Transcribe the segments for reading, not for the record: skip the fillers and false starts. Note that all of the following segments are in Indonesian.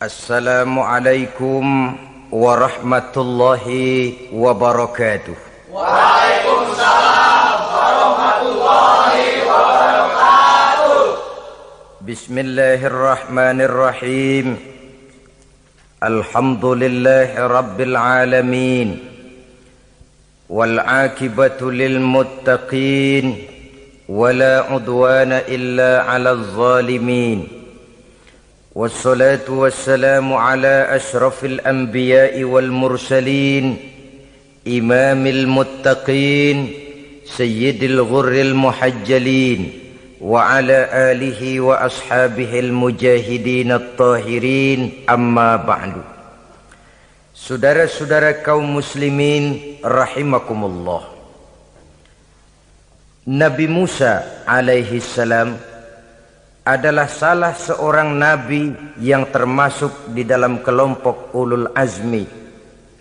Assalamualaikum warahmatullahi wabarakatuh. Waalaikumsalam warahmatullahi wabarakatuh. Bismillahirrahmanirrahim. Alhamdulillahi rabbil alamin. Wal aqibatu lil muttaqin. Wala udwana illa 'alal zalimin. والصلاة والسلام على أشرف الأنبياء والمرسلين إمام المتقين سيد الغر المحجلين وعلى آله وأصحابه المجاهدين الطاهرين أما بعد. Saudara-saudara kaum muslimin rahimakumullah. Nabi Musa alaihi salam adalah salah seorang nabi yang termasuk di dalam kelompok ulul azmi,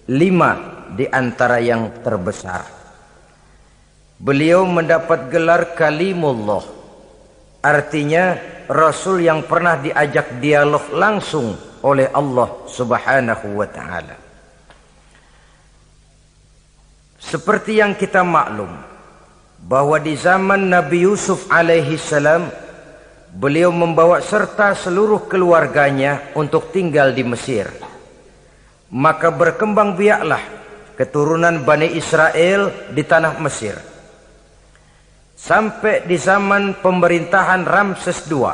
5 di antara yang terbesar. Beliau mendapat gelar kalimullah, artinya rasul yang pernah diajak dialog langsung oleh Allah subhanahu wa ta'ala. Seperti yang kita maklum bahwa di zaman Nabi Yusuf alaihi salam, beliau membawa serta seluruh keluarganya untuk tinggal di Mesir. Maka berkembang biaklah keturunan Bani Israel di tanah Mesir. Sampai di zaman pemerintahan Ramses II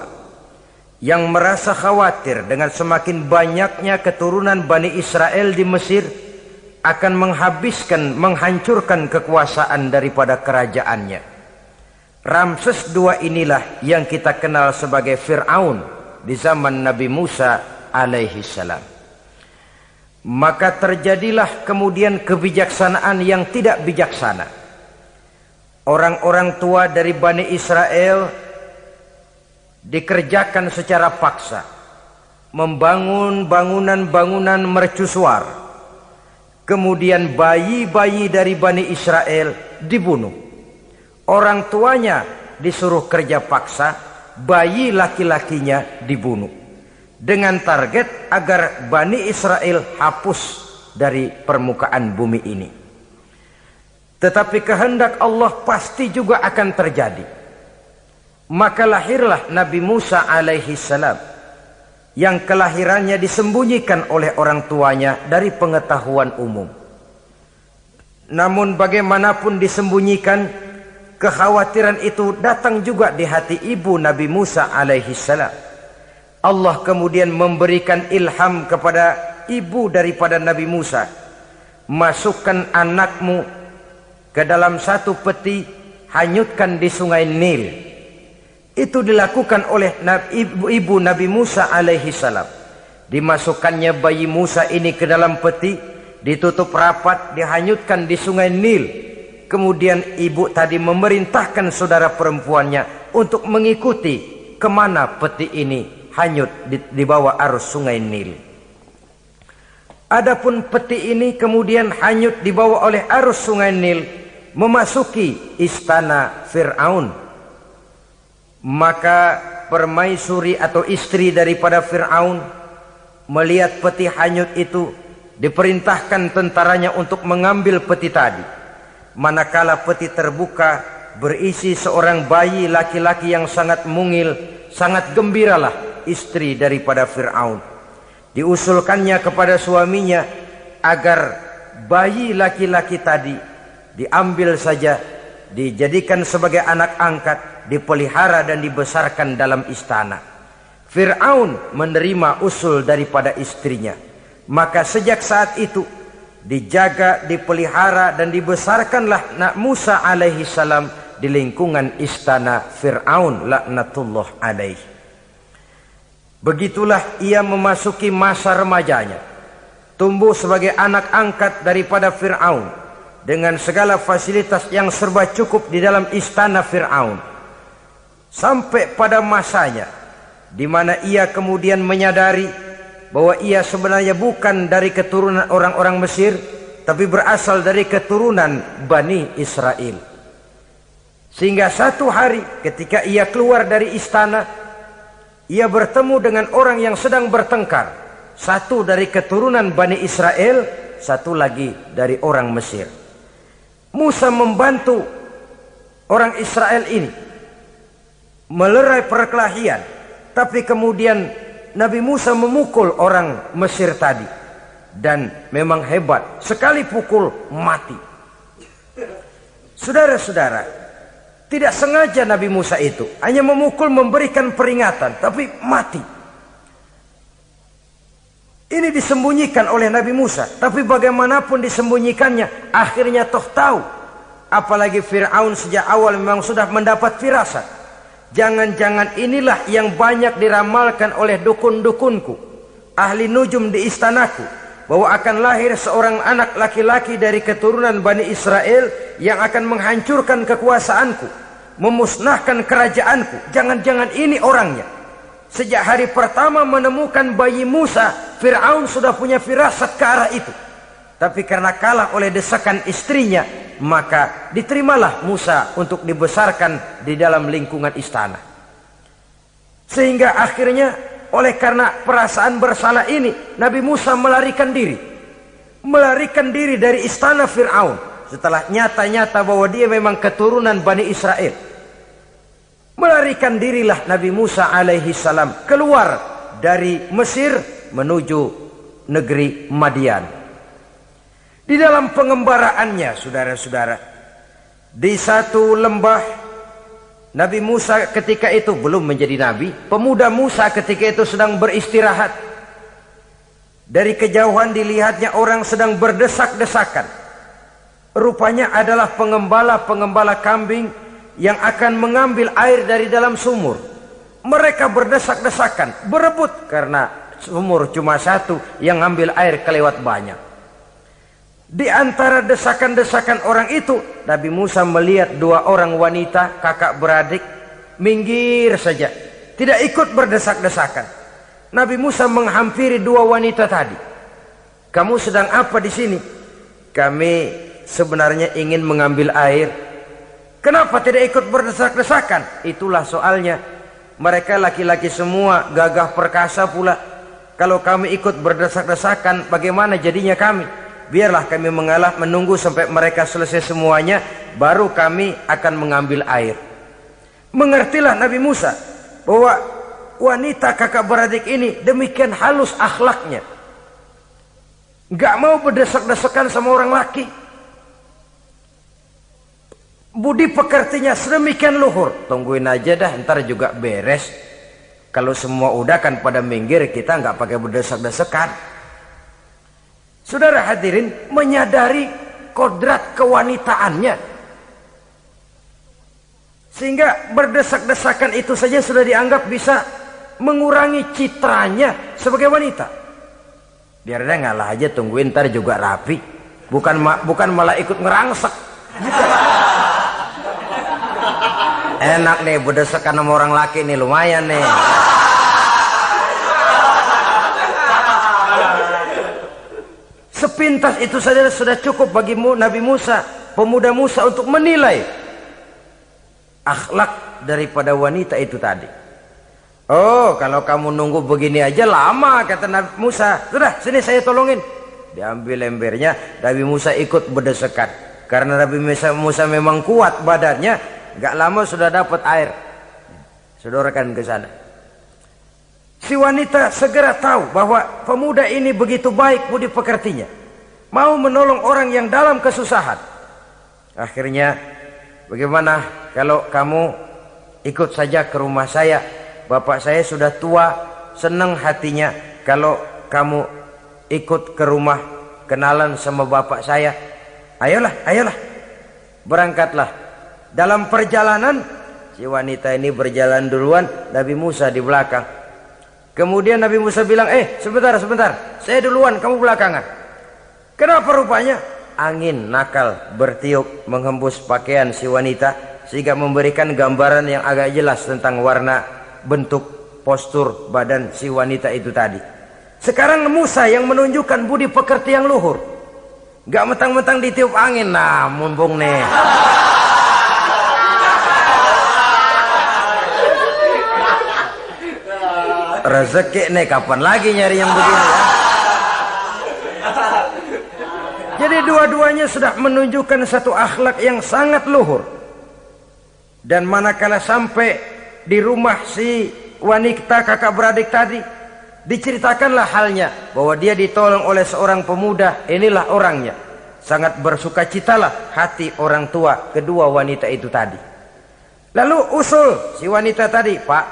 yang merasa khawatir dengan semakin banyaknya keturunan Bani Israel di Mesir akan menghancurkan kekuasaan daripada kerajaannya. Ramses II inilah yang kita kenal sebagai Fir'aun di zaman Nabi Musa alaihi salam. Maka terjadilah kemudian kebijaksanaan yang tidak bijaksana. Orang-orang tua dari Bani Israel dikerjakan secara paksa, membangun bangunan-bangunan mercusuar. Kemudian bayi-bayi dari Bani Israel dibunuh. Orang tuanya disuruh kerja paksa, bayi laki-lakinya dibunuh. Dengan target agar Bani Israel hapus dari permukaan bumi ini. Tetapi kehendak Allah pasti juga akan terjadi. Maka lahirlah Nabi Musa alaihi salam, yang kelahirannya disembunyikan oleh orang tuanya dari pengetahuan umum. Namun bagaimanapun disembunyikan, kekhawatiran itu datang juga di hati ibu Nabi Musa alaihi salam. Allah kemudian memberikan ilham kepada ibu daripada Nabi Musa. Masukkan anakmu ke dalam satu peti, hanyutkan di sungai Nil. Itu dilakukan oleh ibu Nabi Musa alaihi salam. Dimasukkannya bayi Musa ini ke dalam peti, ditutup rapat, dihanyutkan di sungai Nil. Kemudian ibu tadi memerintahkan saudara perempuannya untuk mengikuti kemana peti ini hanyut di bawah arus sungai Nil. Adapun peti ini kemudian hanyut dibawa oleh arus sungai Nil, memasuki istana Fir'aun. Maka permaisuri atau istri daripada Fir'aun melihat peti hanyut itu, diperintahkan tentaranya untuk mengambil peti tadi. Manakala peti terbuka, berisi seorang bayi laki-laki yang sangat mungil, sangat gembiralah istri daripada Fir'aun. Diusulkannya kepada suaminya agar bayi laki-laki tadi diambil saja, dijadikan sebagai anak angkat, dipelihara dan dibesarkan dalam istana. Fir'aun menerima usul daripada istrinya. Maka sejak saat itu dijaga, dipelihara dan dibesarkanlah Nabi Musa alaihi salam di lingkungan istana Fir'aun laknatullah alaihi. Begitulah ia memasuki masa remajanya, tumbuh sebagai anak angkat daripada Fir'aun dengan segala fasilitas yang serba cukup di dalam istana Fir'aun. Sampai pada masanya di mana ia kemudian menyadari bahwa ia sebenarnya bukan dari keturunan orang-orang Mesir, tapi berasal dari keturunan Bani Israel. Sehingga satu hari ketika ia keluar dari istana, ia bertemu dengan orang yang sedang bertengkar Satu dari keturunan Bani Israel, satu lagi dari orang Mesir. Musa membantu orang Israel ini melerai perkelahian, tapi kemudian Nabi Musa memukul orang Mesir tadi, dan memang hebat, sekali pukul mati. Saudara-saudara, tidak sengaja Nabi Musa itu hanya memukul, memberikan peringatan, tapi mati. Ini disembunyikan oleh Nabi Musa, tapi bagaimanapun disembunyikannya, akhirnya toh tahu. Apalagi Fir'aun sejak awal memang sudah mendapat firasat. Jangan-jangan inilah yang banyak diramalkan oleh dukun-dukunku, ahli nujum di istanaku, bahwa akan lahir seorang anak laki-laki dari keturunan Bani Israel yang akan menghancurkan kekuasaanku, memusnahkan kerajaanku. Jangan-jangan ini orangnya. Sejak hari pertama menemukan bayi Musa, Fir'aun sudah punya firasat ke arah itu. Tapi karena kalah oleh desakan istrinya, maka diterimalah Musa untuk dibesarkan di dalam lingkungan istana. Sehingga akhirnya oleh karena perasaan bersalah ini, Nabi Musa melarikan diri. Melarikan diri dari istana Fir'aun setelah nyata-nyata bahwa dia memang keturunan Bani Israel. Melarikan dirilah Nabi Musa alaihi salam keluar dari Mesir menuju negeri Madian. Di dalam pengembaraannya, saudara-saudara, di satu lembah, Nabi Musa ketika itu belum menjadi nabi. Pemuda Musa ketika itu sedang beristirahat. Dari kejauhan dilihatnya orang sedang berdesak-desakan. Rupanya adalah pengembala-pengembala kambing yang akan mengambil air dari dalam sumur. Mereka berdesak-desakan, berebut karena sumur cuma satu, yang ambil air kelewat banyak. Di antara desakan-desakan orang itu, Nabi Musa melihat dua orang wanita kakak beradik minggir saja, tidak ikut berdesak-desakan. Nabi Musa menghampiri dua wanita tadi. Kamu sedang apa di sini? Kami sebenarnya ingin mengambil air. Kenapa tidak ikut berdesak-desakan? Itulah soalnya. Mereka laki-laki semua, gagah perkasa pula. Kalau kami ikut berdesak-desakan, bagaimana jadinya kami? Biarlah kami mengalah, menunggu sampai mereka selesai semuanya, baru kami akan mengambil air. Mengertilah Nabi Musa bahwa wanita kakak beradik ini demikian halus akhlaknya. Gak mau berdesak-desakan sama orang laki. Budi pekertinya sedemikian luhur. Tungguin aja dah, ntar juga beres. Kalau semua udah kan pada minggir, kita nggak pakai berdesak-desakan. Saudara hadirin, menyadari kodrat kewanitaannya, sehingga berdesak-desakan itu saja sudah dianggap bisa mengurangi citranya sebagai wanita. Biar dia ngalah aja, tungguin ntar juga rapi. Bukan malah ikut ngerangsek. Enak nih berdesakan sama orang laki nih, lumayan nih. Sepintas itu saja sudah cukup bagi Nabi Musa, pemuda Musa, untuk menilai akhlak daripada wanita itu tadi. Oh, kalau kamu nunggu begini aja lama, kata Nabi Musa. Sudah, sini saya tolongin. Diambil embernya, Nabi Musa ikut berdesakan. Karena Nabi Musa memang kuat badannya. Gak lama sudah dapat air. Sodorkan ke sana. Si wanita segera tahu bahwa pemuda ini begitu baik budi pekertinya, mau menolong orang yang dalam kesusahan. Akhirnya, bagaimana kalau kamu ikut saja ke rumah saya? Bapak saya sudah tua, senang hatinya kalau kamu ikut ke rumah, kenalan sama bapak saya. Ayolah, ayolah, berangkatlah. Dalam perjalanan, si wanita ini berjalan duluan, Nabi Musa di belakang. Kemudian Nabi Musa bilang, sebentar, saya duluan, kamu belakangan. Kenapa rupanya? Angin nakal bertiup menghembus pakaian si wanita, sehingga memberikan gambaran yang agak jelas tentang warna, bentuk, postur badan si wanita itu tadi. Sekarang Musa yang menunjukkan budi pekerti yang luhur. Gak mentang-mentang ditiup angin, nah mumpung nih. Rezeki nih, kapan lagi nyari yang begini ya? Jadi dua-duanya sudah menunjukkan satu akhlak yang sangat luhur. Dan manakala sampai di rumah si wanita kakak beradik tadi, diceritakanlah halnya bahwa dia ditolong oleh seorang pemuda. Inilah orangnya. Sangat bersukacitalah hati orang tua kedua wanita itu tadi. Lalu usul si wanita tadi, Pak,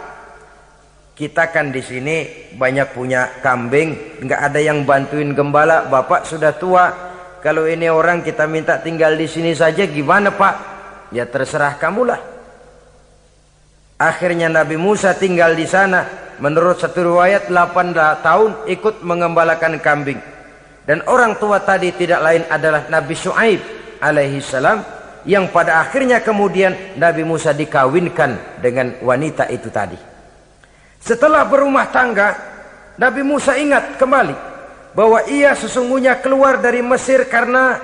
kita kan di sini banyak punya kambing, nggak ada yang bantuin gembala. Bapak sudah tua. Kalau ini orang kita minta tinggal di sini saja, gimana Pak? Ya terserah kamulah. Akhirnya Nabi Musa tinggal di sana. Menurut satu riwayat 8 tahun ikut mengembalakan kambing. Dan orang tua tadi tidak lain adalah Nabi Syuaib alaihi salam, yang pada akhirnya kemudian Nabi Musa dikawinkan dengan wanita itu tadi. Setelah berumah tangga, Nabi Musa ingat kembali bahwa ia sesungguhnya keluar dari Mesir karena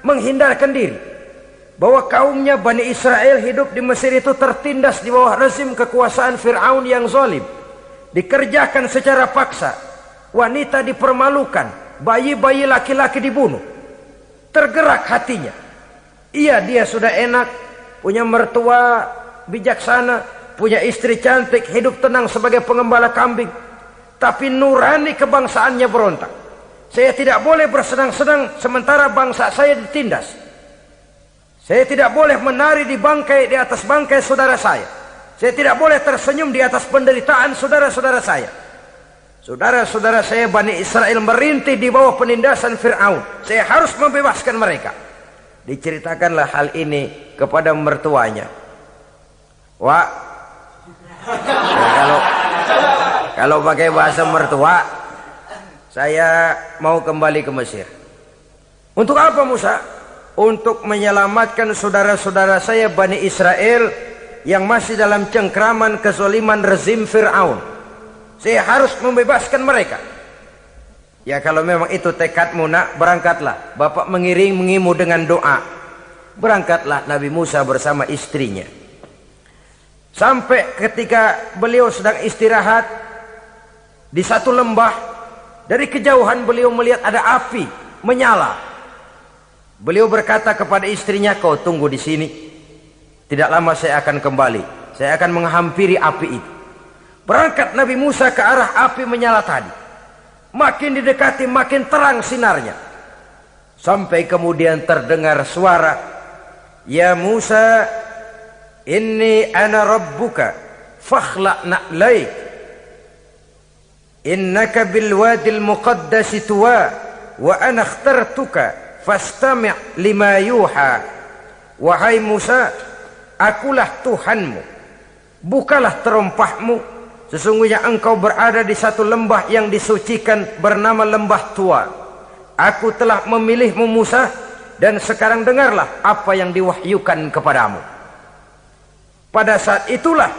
menghindarkan diri. Bahwa kaumnya Bani Israel hidup di Mesir itu tertindas di bawah rezim kekuasaan Fir'aun yang zalim. Dikerjakan secara paksa, wanita dipermalukan, bayi-bayi laki-laki dibunuh. Tergerak hatinya. Iya, dia sudah enak, punya mertua bijaksana, punya istri cantik, hidup tenang sebagai pengembala kambing. Tapi nurani kebangsaannya berontak. Saya tidak boleh bersenang-senang sementara bangsa saya ditindas. Saya tidak boleh menari di atas bangkai saudara saya. Saya tidak boleh tersenyum di atas penderitaan saudara-saudara saya. Saudara-saudara saya Bani Israel merintih di bawah penindasan Fir'aun. Saya harus membebaskan mereka. Diceritakanlah hal ini kepada mertuanya. Wah, kalau pakai bahasa mertua, saya mau kembali ke Mesir. Untuk apa Musa? Untuk menyelamatkan saudara-saudara saya Bani Israel yang masih dalam cengkraman kezaliman rezim Fir'aun. Saya harus membebaskan mereka. Ya kalau memang itu tekadmu nak, berangkatlah. Bapak mengiringimu dengan doa. Berangkatlah Nabi Musa bersama istrinya. Sampai ketika beliau sedang istirahat di satu lembah, dari kejauhan beliau melihat ada api menyala. Beliau berkata kepada istrinya, kau tunggu di sini. Tidak lama saya akan kembali. Saya akan menghampiri api itu. Berangkat Nabi Musa ke arah api menyala tadi. Makin didekati makin terang sinarnya. Sampai kemudian terdengar suara, ya Musa, inni ana rabbuka fakhla' na'laik. Innaka bilwadil muqaddasi tuwa wa ana akhtartuka fastami' lima yuha. Wahai Musa, akulah Tuhanmu, bukalah terompahmu. Sesungguhnya engkau berada di satu lembah yang disucikan bernama lembah tua. Aku telah memilihmu Musa, dan sekarang dengarlah apa yang diwahyukan kepadamu. Pada saat itulah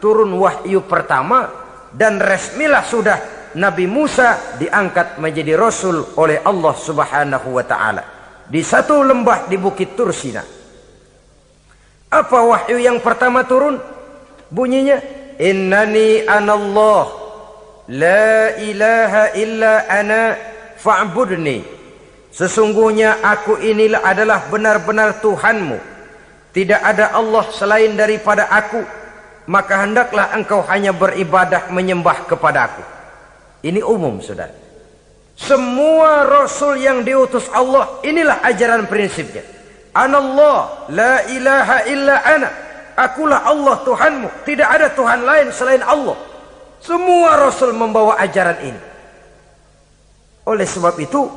turun wahyu pertama, dan resmilah sudah Nabi Musa diangkat menjadi Rasul oleh Allah Subhanahu wa ta'ala di satu lembah di Bukit Tursina. Apa wahyu yang pertama turun? Bunyinya, innani anallah la ilaha illa ana fa'budni. Sesungguhnya aku inilah adalah benar-benar Tuhanmu, tidak ada Allah selain daripada aku, maka hendaklah engkau hanya beribadah menyembah kepadaku. Ini umum saudara. Semua Rasul yang diutus Allah, inilah ajaran prinsipnya. Anallah la ilaha illa ana. Akulah Allah Tuhanmu, tidak ada Tuhan lain selain Allah. Semua Rasul membawa ajaran ini. Oleh sebab itu,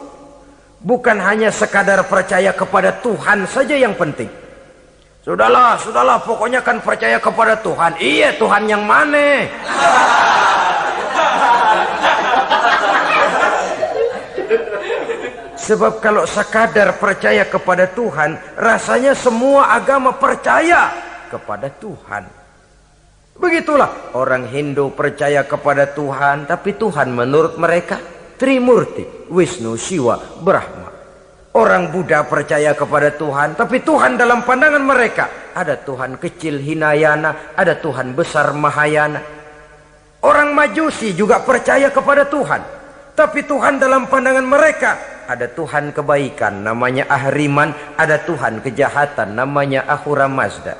bukan hanya sekadar percaya kepada Tuhan saja yang penting. Sudahlah, pokoknya kan percaya kepada Tuhan. Iya, Tuhan yang mana? Sebab kalau sekadar percaya kepada Tuhan, rasanya semua agama percaya kepada Tuhan. Begitulah orang Hindu percaya kepada Tuhan, tapi Tuhan menurut mereka Trimurti, Wisnu, Siwa, Brahma. Orang Buddha percaya kepada Tuhan, tapi Tuhan dalam pandangan mereka ada Tuhan kecil Hinayana, ada Tuhan besar Mahayana. Orang Majusi juga percaya kepada Tuhan, tapi Tuhan dalam pandangan mereka ada Tuhan kebaikan namanya Ahriman, ada Tuhan kejahatan namanya Ahura Mazda.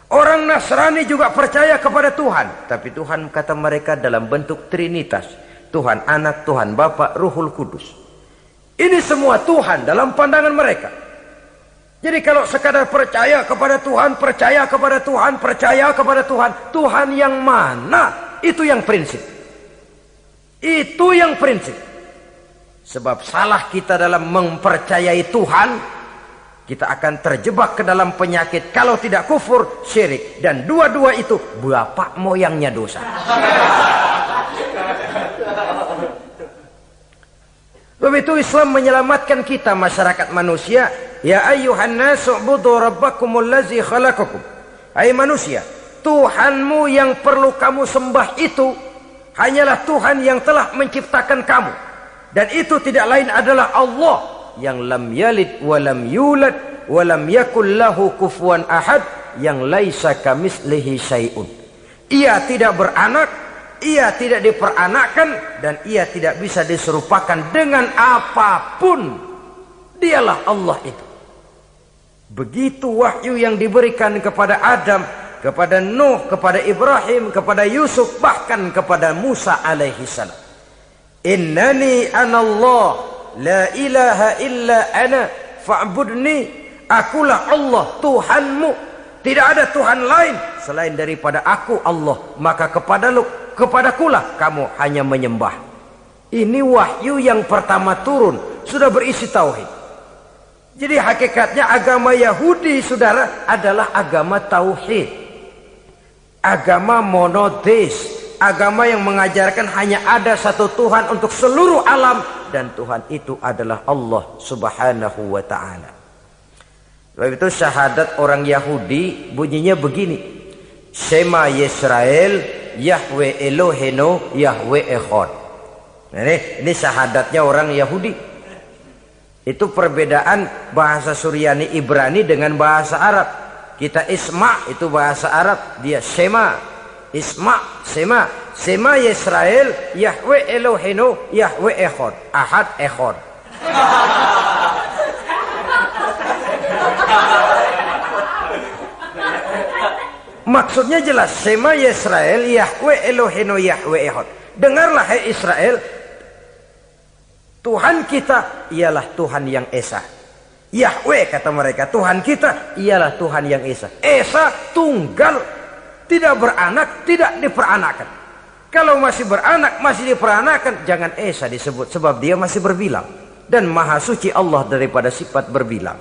Orang Nasrani juga percaya kepada Tuhan, tapi Tuhan kata mereka dalam bentuk Trinitas. Tuhan Anak, Tuhan Bapa, Ruhul Kudus. Ini semua Tuhan dalam pandangan mereka. Jadi kalau sekadar percaya kepada Tuhan, percaya kepada Tuhan, percaya kepada Tuhan, Tuhan yang mana? Itu yang prinsip. Itu yang prinsip. Sebab salah kita dalam mempercayai Tuhan, kita akan terjebak ke dalam penyakit. Kalau tidak kufur, syirik. Dan dua-dua itu bapak moyangnya dosa. Sebab itu Islam menyelamatkan kita masyarakat manusia. Ya ayyuhan nasu ubudu rabbakumul ladzi khalaqakum. Hai manusia, Tuhanmu yang perlu kamu sembah itu hanyalah Tuhan yang telah menciptakan kamu. Dan itu tidak lain adalah Allah yang lam yalid wa lam yulad wa lam yakul lahu kufuwan ahad, yang laisa kamislihi syai'un. Ia tidak beranak, ia tidak diperanakkan, dan ia tidak bisa diserupakan dengan apapun. Dialah Allah itu. Begitu wahyu yang diberikan kepada Adam, kepada Nuh, kepada Ibrahim, kepada Yusuf, bahkan kepada Musa alaihi salam. Innani anallah la ilaha illa ana fa'budni. Akulah Allah Tuhanmu, tidak ada Tuhan lain selain daripada aku Allah, maka kepadakulah kamu hanya menyembah. Ini wahyu yang pertama turun, sudah berisi tauhid. Jadi hakikatnya agama Yahudi, saudara, adalah agama tauhid, agama monoteis, agama yang mengajarkan hanya ada satu Tuhan untuk seluruh alam, dan Tuhan itu adalah Allah subhanahu wa ta'ala. Sebab itu syahadat orang Yahudi bunyinya begini: Shema Yisrael Yahweh Elohenu Yahweh Echad. Ini syahadatnya orang Yahudi. Itu perbedaan bahasa Suryani Ibrani dengan bahasa Arab. Kita Isma itu bahasa Arab, dia Shema. Isma, Sema. Sema Yisrael Yahweh Elohenu Yahweh Echad. Ahad Echad. Maksudnya jelas. Sema Yisrael Yahweh Elohenu Yahweh Echad. Dengarlah hai Israel, Tuhan kita ialah Tuhan yang Esa. Yahweh kata mereka, Tuhan kita ialah Tuhan yang Esa. Esa tunggal, tidak beranak, tidak diperanakan. Kalau masih beranak, masih diperanakan, jangan Esa disebut, sebab dia masih berbilang. Dan maha suci Allah daripada sifat berbilang.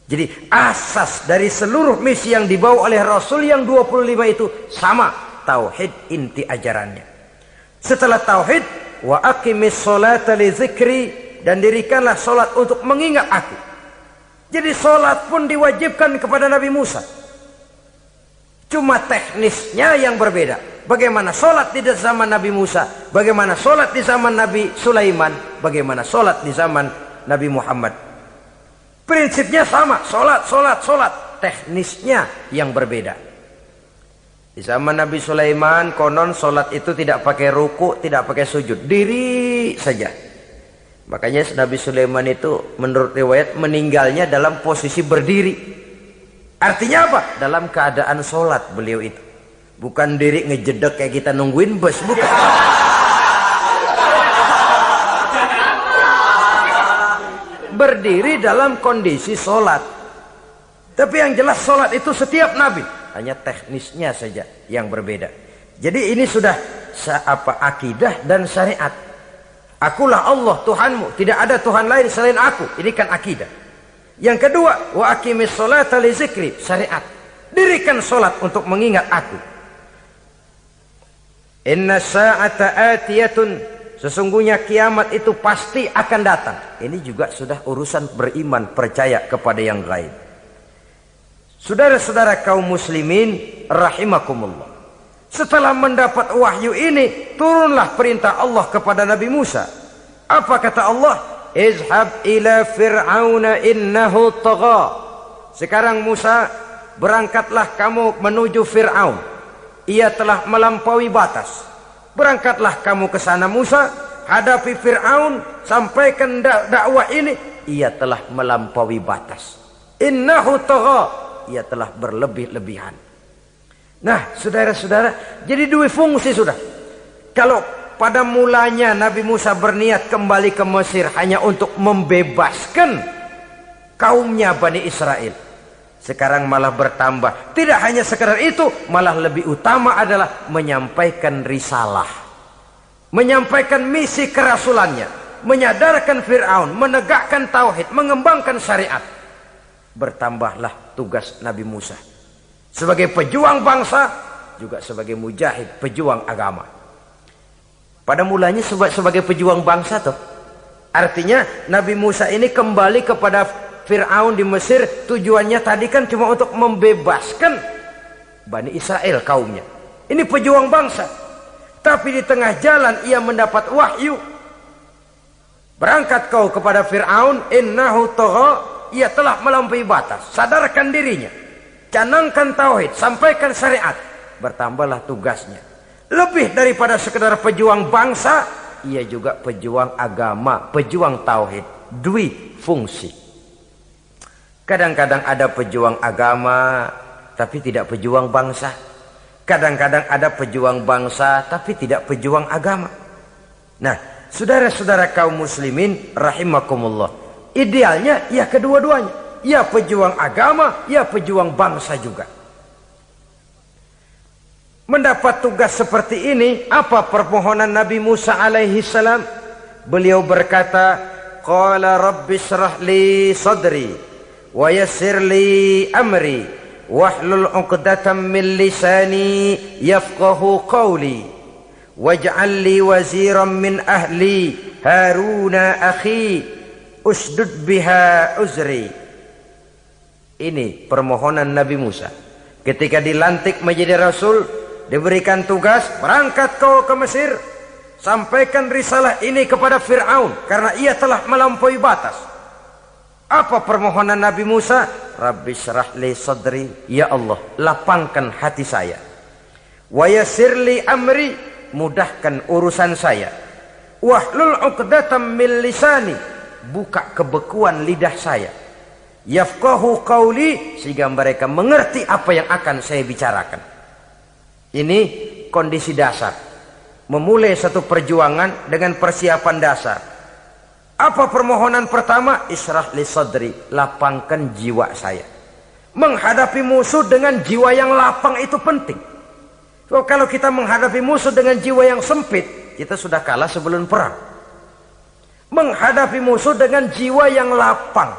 Jadi asas dari seluruh misi yang dibawa oleh Rasul yang 25 itu sama, tauhid inti ajarannya. Setelah tauhid, wa aqimis sholata li dzikri, dan dirikanlah solat untuk mengingat aku. Jadi solat pun diwajibkan kepada Nabi Musa. Cuma teknisnya yang berbeda. Bagaimana solat di zaman Nabi Musa, bagaimana solat di zaman Nabi Sulaiman, bagaimana solat di zaman Nabi Muhammad. Prinsipnya sama, solat. Teknisnya yang berbeda. Di zaman Nabi Sulaiman konon solat itu tidak pakai ruku, tidak pakai sujud, diri saja. Makanya Nabi Sulaiman itu menurut riwayat meninggalnya dalam posisi berdiri. Artinya apa? Dalam keadaan solat beliau itu. Bukan diri ngejedek kayak kita nungguin bus, bukan. Berdiri dalam kondisi solat. Tapi yang jelas solat itu setiap Nabi. Hanya teknisnya saja yang berbeda. Jadi ini sudah akidah dan syariat. Akulah Allah Tuhanmu, tidak ada Tuhan lain selain aku. Ini kan akidah. Yang kedua, wa aqimis sholata li dzikri, syariat. Dirikan solat untuk mengingat aku. Inna sa'ata atiyatun, sesungguhnya kiamat itu pasti akan datang. Ini juga sudah urusan beriman, percaya kepada yang gaib. Saudara-saudara kaum muslimin rahimakumullah. Setelah mendapat wahyu ini, turunlah perintah Allah kepada Nabi Musa. Apa kata Allah? Izhab ila fir'auna innahu tagha. Sekarang Musa, berangkatlah kamu menuju Fir'aun. Ia telah melampaui batas. Berangkatlah kamu ke sana Musa, hadapi Fir'aun, sampaikan dakwah ini, ia telah melampaui batas. Innahu tagha, ia telah berlebih-lebihan. Nah, saudara-saudara, jadi dua fungsi sudah. Kalau pada mulanya Nabi Musa berniat kembali ke Mesir hanya untuk membebaskan kaumnya Bani Israel, sekarang malah bertambah. Tidak hanya sekedar itu, malah lebih utama adalah menyampaikan risalah, menyampaikan misi kerasulannya, menyadarkan Fir'aun, menegakkan tauhid, mengembangkan syariat. Bertambahlah tugas Nabi Musa sebagai pejuang bangsa, juga sebagai mujahid, pejuang agama. Pada mulanya sebagai pejuang bangsa tuh, artinya Nabi Musa ini kembali kepada Fir'aun di Mesir, tujuannya tadi kan cuma untuk membebaskan Bani Israel kaumnya. Ini pejuang bangsa. Tapi di tengah jalan ia mendapat wahyu. Berangkat kau kepada Fir'aun, innahu tagha, ia telah melampaui batas. Sadarkan dirinya, canangkan tauhid, sampaikan syariat. Bertambahlah tugasnya. Lebih daripada sekedar pejuang bangsa, ia juga pejuang agama, pejuang tauhid. Dwi fungsi. Kadang-kadang ada pejuang agama tapi tidak pejuang bangsa. Kadang-kadang ada pejuang bangsa tapi tidak pejuang agama. Nah, saudara-saudara kaum muslimin rahimakumullah, idealnya ya kedua-duanya. Ya pejuang agama, ya pejuang bangsa juga. Mendapat tugas seperti ini, apa permohonan Nabi Musa alaihi salam? Beliau berkata, qala rabbi shrah li sadri wa yassir li amri wahlul 'uqdatam min lisani yafqahu qawli waj'al li waziran min ahli Haruna akhi usdud biha uzri. Ini permohonan Nabi Musa ketika dilantik menjadi rasul, diberikan tugas, berangkat kau ke Mesir, sampaikan risalah ini kepada Fir'aun karena ia telah melampaui batas. Apa permohonan Nabi Musa? Rabbi syrah li sadri, ya Allah, lapangkan hati saya. Wa yassir li amri, mudahkan urusan saya. Wahlul 'uqdatam min lisani, buka kebekuan lidah saya. Yafqahu qawli, sehingga mereka mengerti apa yang akan saya bicarakan. Ini kondisi dasar. Memulai satu perjuangan dengan persiapan dasar. Apa permohonan pertama? Isyrah li sadri, lapangkan jiwa saya. Menghadapi musuh dengan jiwa yang lapang itu penting. So, kalau kita menghadapi musuh dengan jiwa yang sempit, kita sudah kalah sebelum perang. Menghadapi musuh dengan jiwa yang lapang,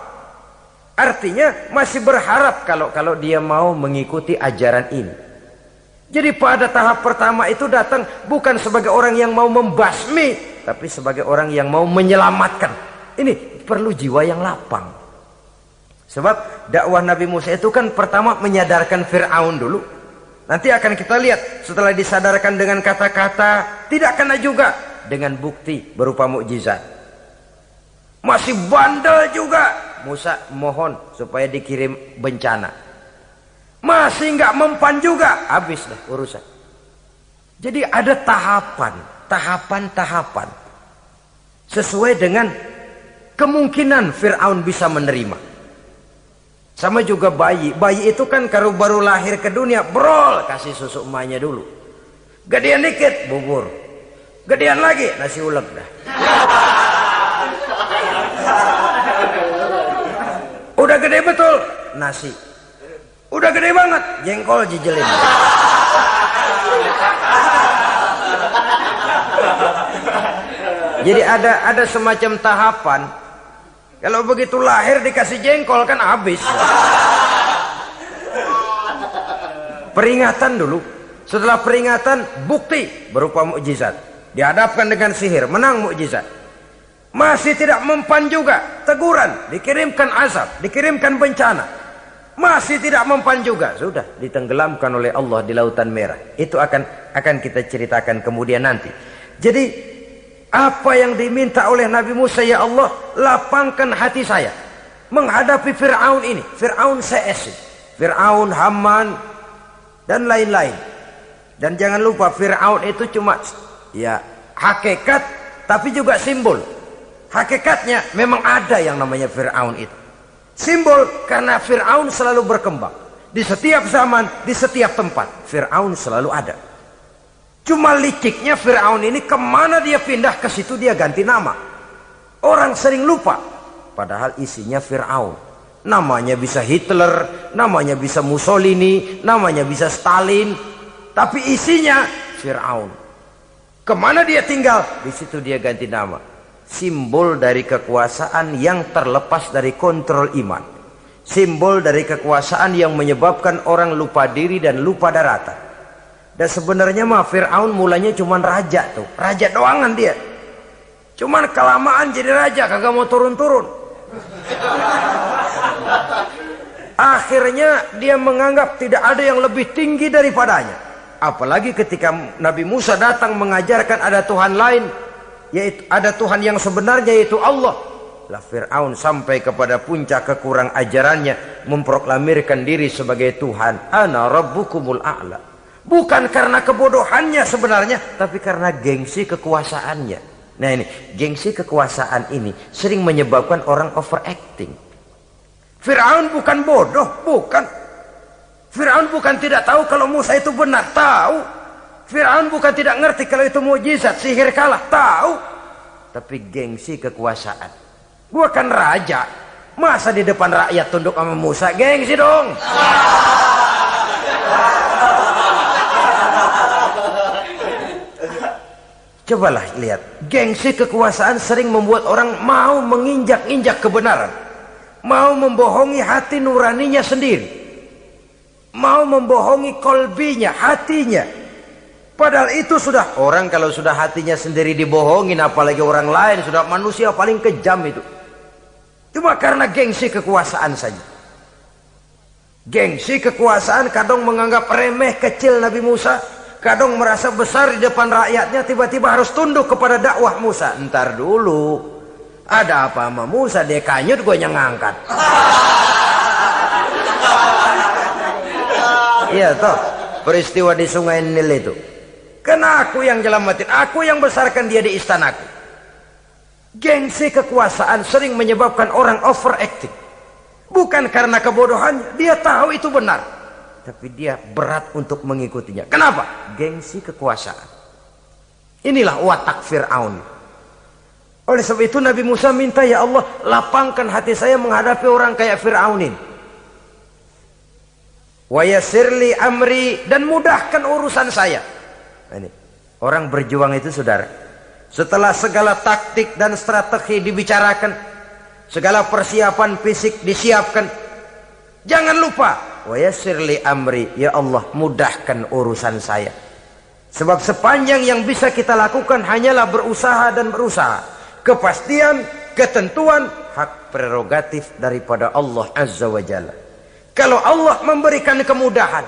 artinya masih berharap kalau dia mau mengikuti ajaran ini. Jadi pada tahap pertama itu datang bukan sebagai orang yang mau membasmi, tapi sebagai orang yang mau menyelamatkan. Ini perlu jiwa yang lapang. Sebab dakwah Nabi Musa itu kan pertama menyadarkan Fir'aun dulu. Nanti akan kita lihat setelah disadarkan dengan kata-kata, tidak kena juga dengan bukti berupa mukjizat. Masih bandel juga. Musa mohon supaya dikirim bencana. Masih nggak mempan juga, habis dah urusan. Jadi ada tahapan-tahapan sesuai dengan kemungkinan Fir'aun bisa menerima. Sama juga bayi itu kan kalau baru lahir ke dunia, brol, kasih susu emaknya dulu. Gedean dikit, bubur. Gedean lagi, nasi ulek dah. Udah gede betul, nasi. Udah gede banget, jengkol jijelin. Jadi ada semacam tahapan. Kalau begitu lahir dikasih jengkol kan habis. Peringatan dulu. Setelah peringatan, bukti berupa mukjizat. Dihadapkan dengan sihir, menang mukjizat. Masih tidak mempan juga, teguran, dikirimkan azab, dikirimkan bencana. Masih tidak mempan juga, sudah ditenggelamkan oleh Allah di Lautan Merah. Itu akan kita ceritakan kemudian nanti. Jadi apa yang diminta oleh Nabi Musa, ya Allah, lapangkan hati saya menghadapi Fir'aun ini. Fir'aun CS, Fir'aun, Haman, dan lain-lain. Dan jangan lupa Fir'aun itu cuma ya hakikat, tapi juga simbol. Hakikatnya memang ada yang namanya Fir'aun itu. Simbol karena Fir'aun selalu berkembang. Di setiap zaman, di setiap tempat, Fir'aun selalu ada. Cuma liciknya Fir'aun ini kemana dia pindah, ke situ dia ganti nama. Orang sering lupa, padahal isinya Fir'aun. Namanya bisa Hitler, namanya bisa Mussolini, namanya bisa Stalin, tapi isinya Fir'aun. Kemana dia tinggal, di situ dia ganti nama. Simbol dari kekuasaan yang terlepas dari kontrol iman. Simbol dari kekuasaan yang menyebabkan orang lupa diri dan lupa daratan. Dan sebenarnya mah Fir'aun mulanya cuman raja tuh, raja doangan dia. Cuman kelamaan jadi raja, kagak mau turun-turun. Akhirnya dia menganggap tidak ada yang lebih tinggi daripadanya. Apalagi ketika Nabi Musa datang mengajarkan ada Tuhan lain, yaitu ada Tuhan yang sebenarnya, yaitu Allah. Lah Fir'aun sampai kepada puncak kekurang ajarannya, memproklamirkan diri sebagai Tuhan. Ana rabbukumul a'la. Bukan karena kebodohannya sebenarnya, tapi karena gengsi kekuasaannya. Nah ini, gengsi kekuasaan ini sering menyebabkan orang overacting. Fir'aun bukan bodoh, bukan. Fir'aun bukan tidak tahu kalau Musa itu benar, tahu. Fir'aun bukan tidak ngerti kalau itu mukjizat, sihir kalah, tahu. Tapi gengsi kekuasaan. Gua kan raja, masa di depan rakyat tunduk sama Musa, gengsi dong. Cobalah lihat, gengsi kekuasaan sering membuat orang mau menginjak-injak kebenaran, mau membohongi hati nuraninya sendiri, mau membohongi kolbinya, hatinya. Padahal itu sudah, orang kalau sudah hatinya sendiri dibohongin, apalagi orang lain, sudah manusia paling kejam itu. Cuma karena gengsi kekuasaan saja. Gengsi kekuasaan kadang menganggap remeh kecil Nabi Musa, kadang merasa besar di depan rakyatnya, tiba-tiba harus tunduk kepada dakwah Musa. Ntar dulu, ada apa sama Musa, dia kanyut, gue yang ngangkat. Iya toh, peristiwa di Sungai Nil itu. Karena aku yang nyelamatin, aku yang besarkan dia di istanaku. Gengsi kekuasaan sering menyebabkan orang overacting. Bukan karena kebodohannya, dia tahu itu benar, tapi dia berat untuk mengikutinya. Kenapa? Gengsi kekuasaan. Inilah watak Fir'aun. Oleh sebab itu Nabi Musa minta, ya Allah, lapangkan hati saya menghadapi orang kayak Fir'aun ini. Wa yassirli amri, dan mudahkan urusan saya. Ini orang berjuang itu, saudara, setelah segala taktik dan strategi dibicarakan, segala persiapan fisik disiapkan, jangan lupa wa yassirli amri, ya Allah, mudahkan urusan saya. Sebab sepanjang yang bisa kita lakukan hanyalah berusaha dan berusaha. Kepastian, ketentuan, hak prerogatif daripada Allah Azza wa Jalla. Kalau Allah memberikan kemudahan,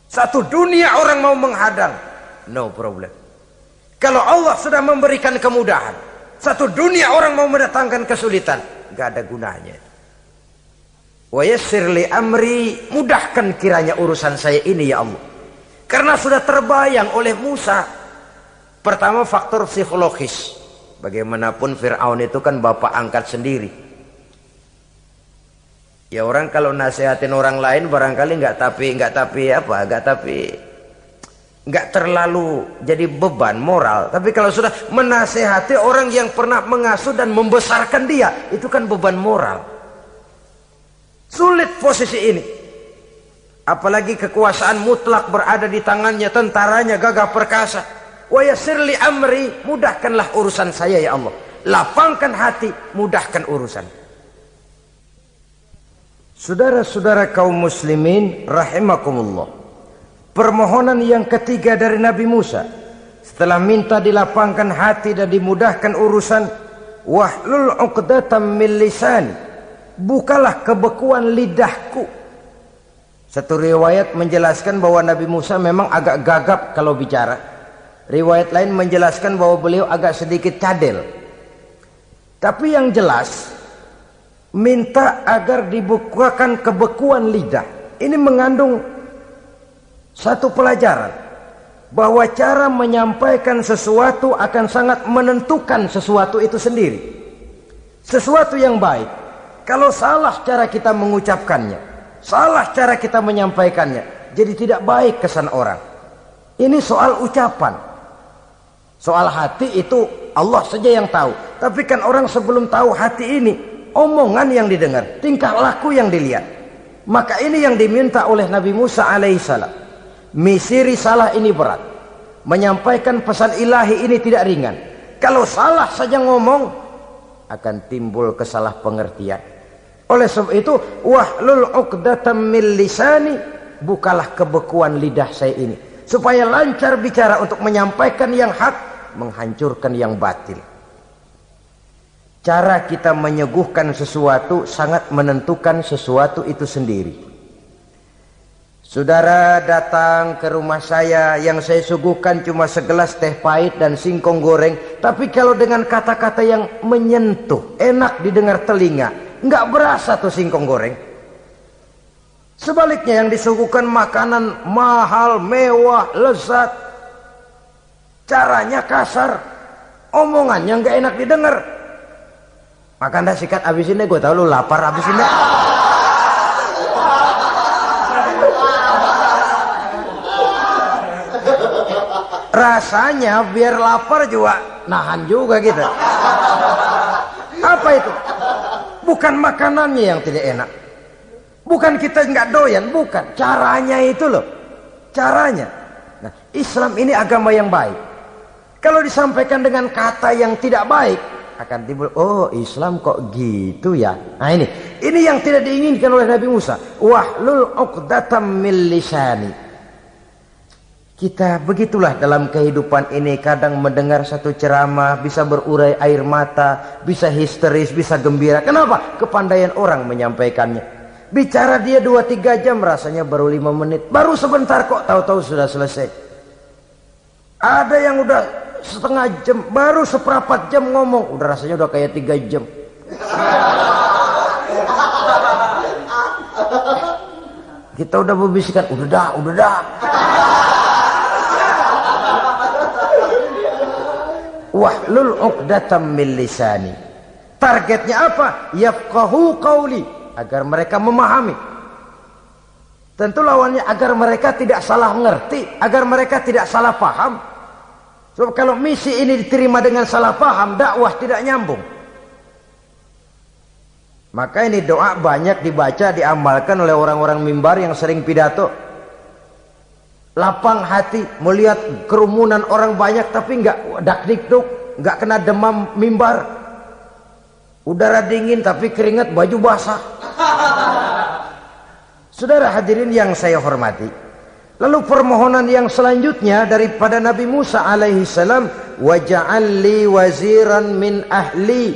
satu dunia orang mau menghadang, no problem. Kalau Allah sudah memberikan kemudahan, satu dunia orang mau mendatangkan kesulitan, gak ada gunanya. Wa yassirli amri, mudahkan kiranya urusan saya ini ya Allah. Karena sudah terbayang oleh Musa. Pertama, faktor psikologis. Bagaimanapun Fir'aun itu kan bapak angkat sendiri. Ya orang kalau nasihatin orang lain barangkali nggak terlalu jadi beban moral. Tapi kalau sudah menasehati orang yang pernah mengasuh dan membesarkan dia, itu kan beban moral. Sulit posisi ini. Apalagi kekuasaan mutlak berada di tangannya, tentaranya gagah perkasa. Wa yassirli amri, mudahkanlah urusan saya ya Allah. Lapangkan hati, mudahkan urusan. Saudara-saudara kaum muslimin rahimakumullah. Permohonan yang ketiga dari Nabi Musa, setelah minta dilapangkan hati dan dimudahkan urusan, wahlul 'uqdatam min lisani, bukalah kebekuan lidahku. Satu riwayat menjelaskan bahwa Nabi Musa memang agak gagap kalau bicara. Riwayat lain menjelaskan bahwa beliau agak sedikit cadel. Tapi yang jelas, minta agar dibukakan kebekuan lidah. Ini mengandung satu pelajaran, bahwa cara menyampaikan sesuatu akan sangat menentukan sesuatu itu sendiri. Sesuatu yang baik, kalau salah cara kita mengucapkannya, salah cara kita menyampaikannya, jadi tidak baik kesan orang. Ini soal ucapan. Soal hati itu Allah saja yang tahu. Tapi kan orang sebelum tahu hati ini, omongan yang didengar, tingkah laku yang dilihat. Maka ini yang diminta oleh Nabi Musa alaihissalam. Misi risalah ini berat. Menyampaikan pesan ilahi ini tidak ringan. Kalau salah saja ngomong, akan timbul kesalah pengertian. Oleh sebab itu, wahlul 'uqdatam min lisani, bukalah kebekuan lidah saya ini, supaya lancar bicara untuk menyampaikan yang hak, menghancurkan yang batil. Cara kita menyuguhkan sesuatu sangat menentukan sesuatu itu sendiri. Saudara datang ke rumah saya, yang saya suguhkan cuma segelas teh pahit dan singkong goreng, tapi kalau dengan kata-kata yang menyentuh, enak didengar telinga, nggak berasa tuh singkong goreng. Sebaliknya yang disuguhkan makanan mahal, mewah, lezat, caranya kasar, omongannya nggak enak didengar. Maka anda sikat abis ini, gue tahu lu lapar abis ini. Rasanya biar lapar juga nahan juga gitu. Apa itu? Bukan makanannya yang tidak enak, bukan kita nggak doyan, bukan, caranya itu loh, caranya. Nah, Islam ini agama yang baik. Kalau disampaikan dengan kata yang tidak baik, akan timbul, oh Islam kok gitu ya. Nah ini yang tidak diinginkan oleh Nabi Musa. Wahlul 'uqdatam min lisani. Kita begitulah dalam kehidupan ini, kadang mendengar satu ceramah bisa berurai air mata, bisa histeris, bisa gembira. Kenapa? Kepandaian orang menyampaikannya. Bicara dia 2-3 jam, rasanya baru 5 menit, baru sebentar kok tahu-tahu sudah selesai. Ada yang udah setengah jam, baru seperempat jam ngomong, udah rasanya udah kayak 3 jam. Kita udah berbisikkan, udah dah. Wahlul 'uqdatam min lisani. Targetnya apa? Yafqahu qauli, agar mereka memahami. Tentu lawannya agar mereka tidak salah mengerti, agar mereka tidak salah paham. Sebab kalau misi ini diterima dengan salah paham, dakwah tidak nyambung. Maka ini doa banyak dibaca, diamalkan oleh orang-orang mimbar yang sering pidato. Lapang hati melihat kerumunan orang banyak, tapi nggak dak-dikduk, nggak kena demam mimbar. Udara dingin tapi keringat, baju basah. Saudara hadirin yang saya hormati, lalu permohonan yang selanjutnya daripada Nabi Musa alaihissalam, waj'al li waziran min ahli,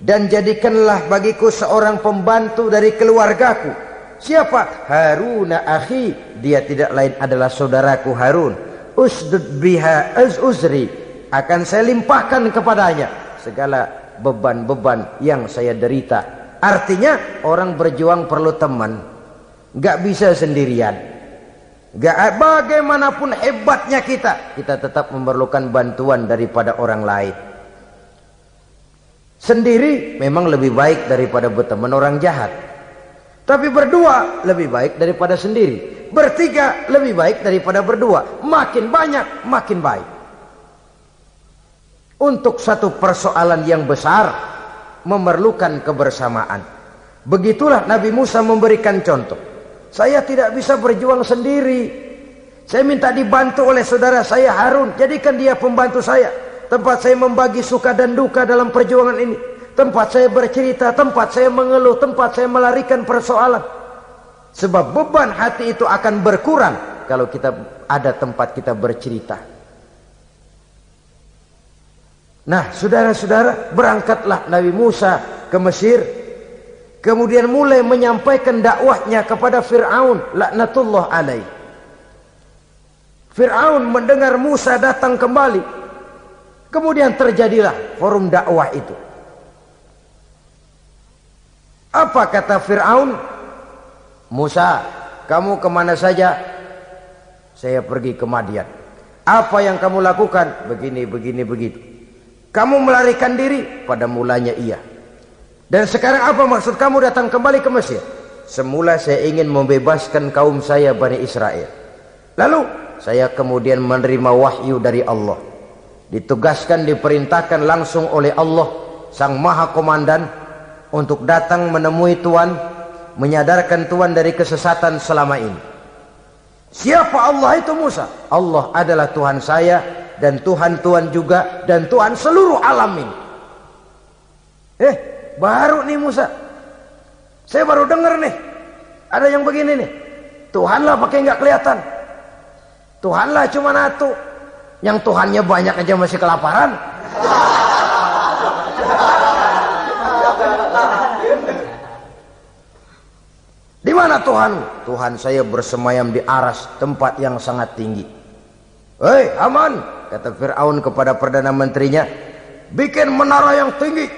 dan jadikanlah bagiku seorang pembantu dari keluargaku. Siapa? Haruna akhi, dia tidak lain adalah saudaraku Harun. Usdud biha uzri, akan saya limpahkan kepadanya segala beban-beban yang saya derita. Artinya orang berjuang perlu teman, nggak bisa sendirian. Nggak, bagaimanapun hebatnya kita tetap memerlukan bantuan daripada orang lain. Sendiri memang lebih baik daripada berteman orang jahat. Tapi berdua lebih baik daripada sendiri. Bertiga lebih baik daripada berdua. Makin banyak, makin baik. Untuk satu persoalan yang besar, memerlukan kebersamaan. Begitulah Nabi Musa memberikan contoh. Saya tidak bisa berjuang sendiri. Saya minta dibantu oleh saudara saya Harun. Jadikan dia pembantu saya. Tempat saya membagi suka dan duka dalam perjuangan ini. Tempat saya bercerita, tempat saya mengeluh, tempat saya melarikan persoalan. Sebab beban hati itu akan berkurang kalau kita ada tempat kita bercerita. Nah, saudara-saudara, berangkatlah Nabi Musa ke Mesir. Kemudian mulai menyampaikan dakwahnya kepada Fir'aun, laknatullah alaih. Fir'aun mendengar Musa datang kembali. Kemudian terjadilah forum dakwah itu. Apa kata Fir'aun? Musa, kamu kemana saja? Saya pergi ke Madian. Apa yang kamu lakukan? Begini, begini, begitu. Kamu melarikan diri? Pada mulanya iya. Dan sekarang apa maksud kamu datang kembali ke Mesir? Semula saya ingin membebaskan kaum saya Bani Israel. Lalu saya kemudian menerima wahyu dari Allah. Ditugaskan, diperintahkan langsung oleh Allah Sang Maha Komandan untuk datang menemui Tuhan, menyadarkan Tuhan dari kesesatan selama ini. Siapa Allah itu Musa? Allah adalah Tuhan saya dan Tuhan juga dan Tuhan seluruh alam ini. Baru nih Musa. Saya baru dengar nih. Ada yang begini nih. Tuhanlah pakai nggak kelihatan. Tuhanlah cuma satu. Yang Tuhannya banyak aja masih kelaparan. Di mana Tuhan? Tuhan saya bersemayam di aras, tempat yang sangat tinggi. Hei Haman, kata Fir'aun kepada Perdana Menterinya, bikin menara yang tinggi.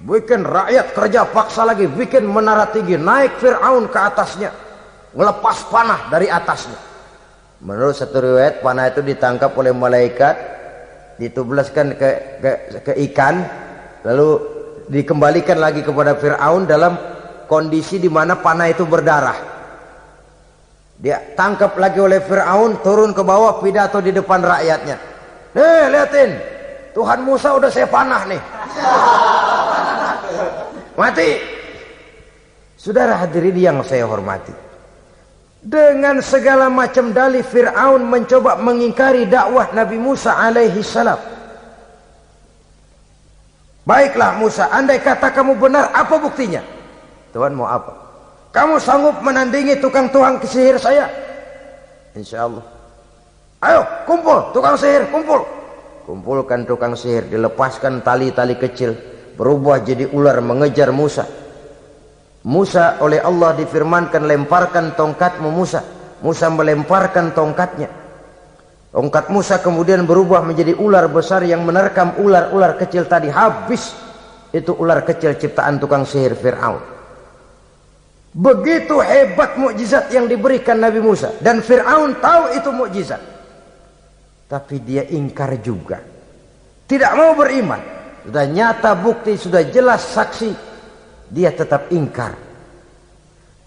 Bikin rakyat kerja paksa lagi, bikin menara tinggi. Naik Fir'aun ke atasnya, ngelepas panah dari atasnya. Menurut satu riwayat, panah itu ditangkap oleh malaikat, ditublaskan ke ikan, lalu dikembalikan lagi kepada Fir'aun dalam kondisi di mana panah itu berdarah. Dia tangkap lagi oleh Fir'aun, turun ke bawah, pidato di depan rakyatnya. Nih liatin, Tuhan Musa udah saya panah nih. Mati. Saudara hadirin yang saya hormati, dengan segala macam dalih Fir'aun mencoba mengingkari dakwah Nabi Musa alaihi salam. Baiklah Musa, andai kata kamu benar, apa buktinya? Tuhan mau apa? Kamu sanggup menandingi tukang sihir saya? Insya Allah. Ayo kumpul tukang sihir, kumpul. Kumpulkan tukang sihir, dilepaskan tali-tali kecil, berubah jadi ular mengejar Musa. Musa oleh Allah difirmankan, lemparkan tongkatmu Musa. Musa melemparkan tongkatnya. Tongkat Musa kemudian berubah menjadi ular besar yang menerkam ular-ular kecil tadi. Habis itu ular kecil ciptaan tukang sihir Fir'aun. Begitu hebat mukjizat yang diberikan Nabi Musa, dan Fir'aun tahu itu mukjizat. Tapi dia ingkar juga. Tidak mau beriman. Sudah nyata bukti, sudah jelas saksi, dia tetap ingkar.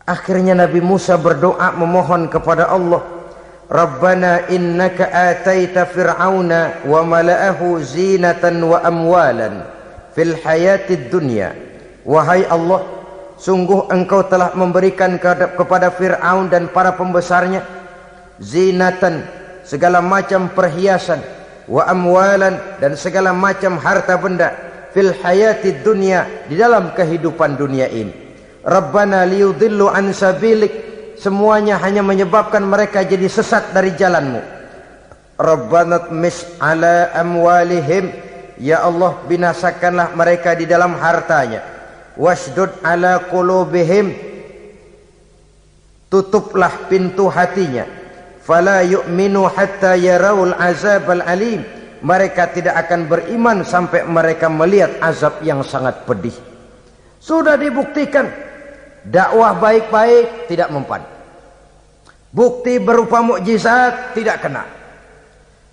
Akhirnya Nabi Musa berdoa memohon kepada Allah, Rabbana innaka ataita fir'auna wa mala'ahu zinatan wa amwalan fil hayatid dunya. Wahai Allah, sungguh engkau telah memberikan kepada Fir'aun dan para pembesarnya zinatan, segala macam perhiasan, wa amwalan, dan segala macam harta benda, fil hayatid dunya, di dalam kehidupan dunia ini. Rabbana liyudillu an sabilik, semuanya hanya menyebabkan mereka jadi sesat dari jalanmu. Rabbana tmis ala amwalihim, ya Allah binasakanlah mereka di dalam hartanya. Wasdud ala qulubihim, tutuplah pintu hatinya. Fala yu'minu hatta yarawul azabal alim, mereka tidak akan beriman sampai mereka melihat azab yang sangat pedih. Sudah dibuktikan dakwah baik-baik tidak mempan, bukti berupa mukjizat tidak kena,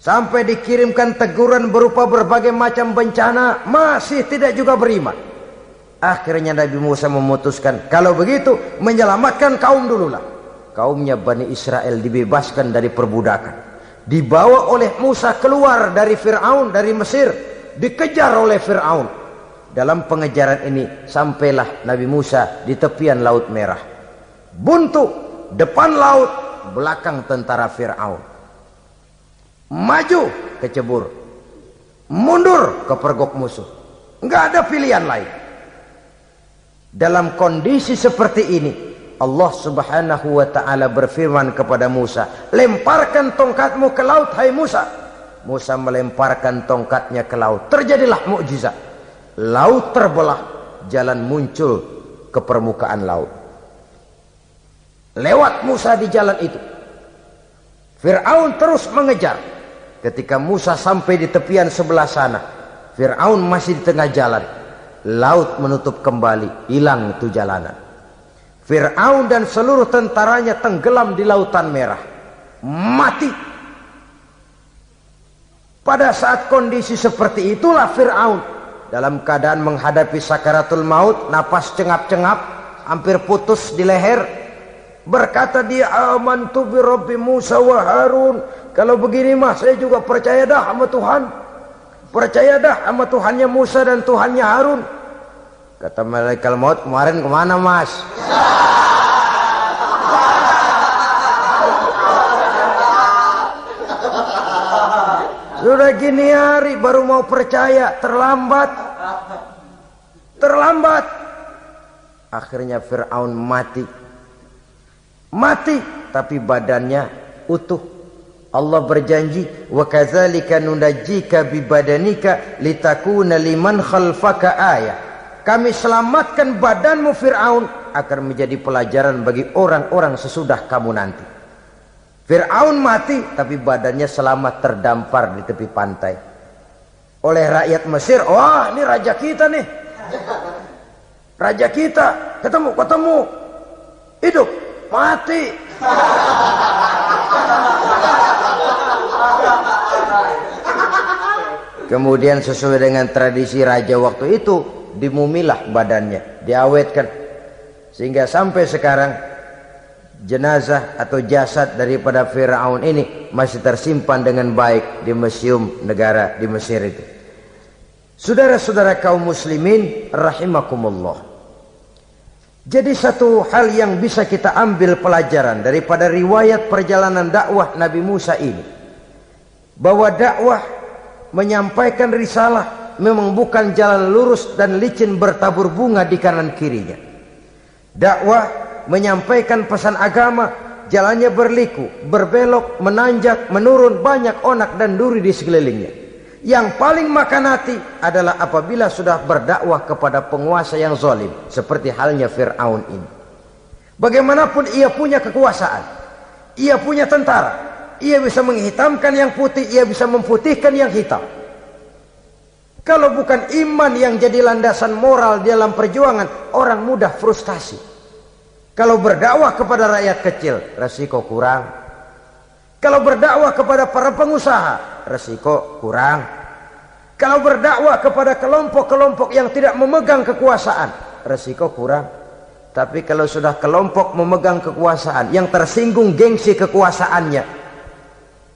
sampai dikirimkan teguran berupa berbagai macam bencana masih tidak juga beriman. Akhirnya Nabi Musa memutuskan, kalau begitu menyelamatkan kaum dululah. Kaumnya Bani Israel dibebaskan dari perbudakan, dibawa oleh Musa keluar dari Fir'aun, dari Mesir, dikejar oleh Fir'aun. Dalam pengejaran ini sampailah Nabi Musa di tepian Laut Merah. Buntu, depan laut, belakang tentara Fir'aun. Maju kecebur, mundur kepergok musuh, nggak ada pilihan lain. Dalam kondisi seperti ini, Allah subhanahu wa ta'ala berfirman kepada Musa, lemparkan tongkatmu ke laut, hai Musa. Musa melemparkan tongkatnya ke laut. Terjadilah mukjizat. Laut terbelah, jalan muncul ke permukaan laut. Lewat Musa di jalan itu, Fir'aun terus mengejar. Ketika Musa sampai di tepian sebelah sana, Fir'aun masih di tengah jalan. Laut menutup kembali, hilang itu jalanan. Fir'aun dan seluruh tentaranya tenggelam di Lautan Merah, mati. Pada saat kondisi seperti itulah Fir'aun dalam keadaan menghadapi sakaratul maut, napas cengap-cengap, hampir putus di leher, berkata dia, amantu bi Rabbi Musa wa Harun. Kalau begini mah saya juga percaya dah sama Tuhan. Percaya dah sama Tuhannya Musa dan Tuhannya Harun. Kata malaikat maut, kemarin kemana mas? Sudah gini hari baru mau percaya, terlambat. Terlambat. Akhirnya Fir'aun mati. Mati, tapi badannya utuh. Allah berjanji, wa kadzalika nunajjika bi badanika litakuna liman khalfaka ayah. Kami selamatkan badanmu Fir'aun agar menjadi pelajaran bagi orang-orang sesudah kamu nanti. Fir'aun mati, tapi badannya selamat terdampar di tepi pantai oleh rakyat Mesir. Wah, ini raja kita nih, raja kita. Ketemu, hidup, mati. Kemudian sesuai dengan tradisi raja waktu itu, dimumilah badannya, diawetkan, sehingga sampai sekarang jenazah atau jasad daripada Fir'aun ini masih tersimpan dengan baik di museum negara di Mesir itu. Saudara-saudara kaum muslimin rahimakumullah. Jadi satu hal yang bisa kita ambil pelajaran daripada riwayat perjalanan dakwah Nabi Musa ini, bahwa dakwah menyampaikan risalah memang bukan jalan lurus dan licin bertabur bunga di kanan kirinya. Dakwah menyampaikan pesan agama, jalannya berliku, berbelok, menanjak, menurun, banyak onak dan duri di sekelilingnya. Yang paling makan hati adalah apabila sudah berdakwah kepada penguasa yang zalim, seperti halnya Fir'aun ini. Bagaimanapun ia punya kekuasaan, ia punya tentara, ia bisa menghitamkan yang putih, ia bisa memutihkan yang hitam. Kalau bukan iman yang jadi landasan moral dalam perjuangan, orang mudah frustasi. Kalau berdakwah kepada rakyat kecil, resiko kurang. Kalau berdakwah kepada para pengusaha, resiko kurang. Kalau berdakwah kepada kelompok-kelompok yang tidak memegang kekuasaan, resiko kurang. Tapi kalau sudah kelompok memegang kekuasaan, yang tersinggung gengsi kekuasaannya,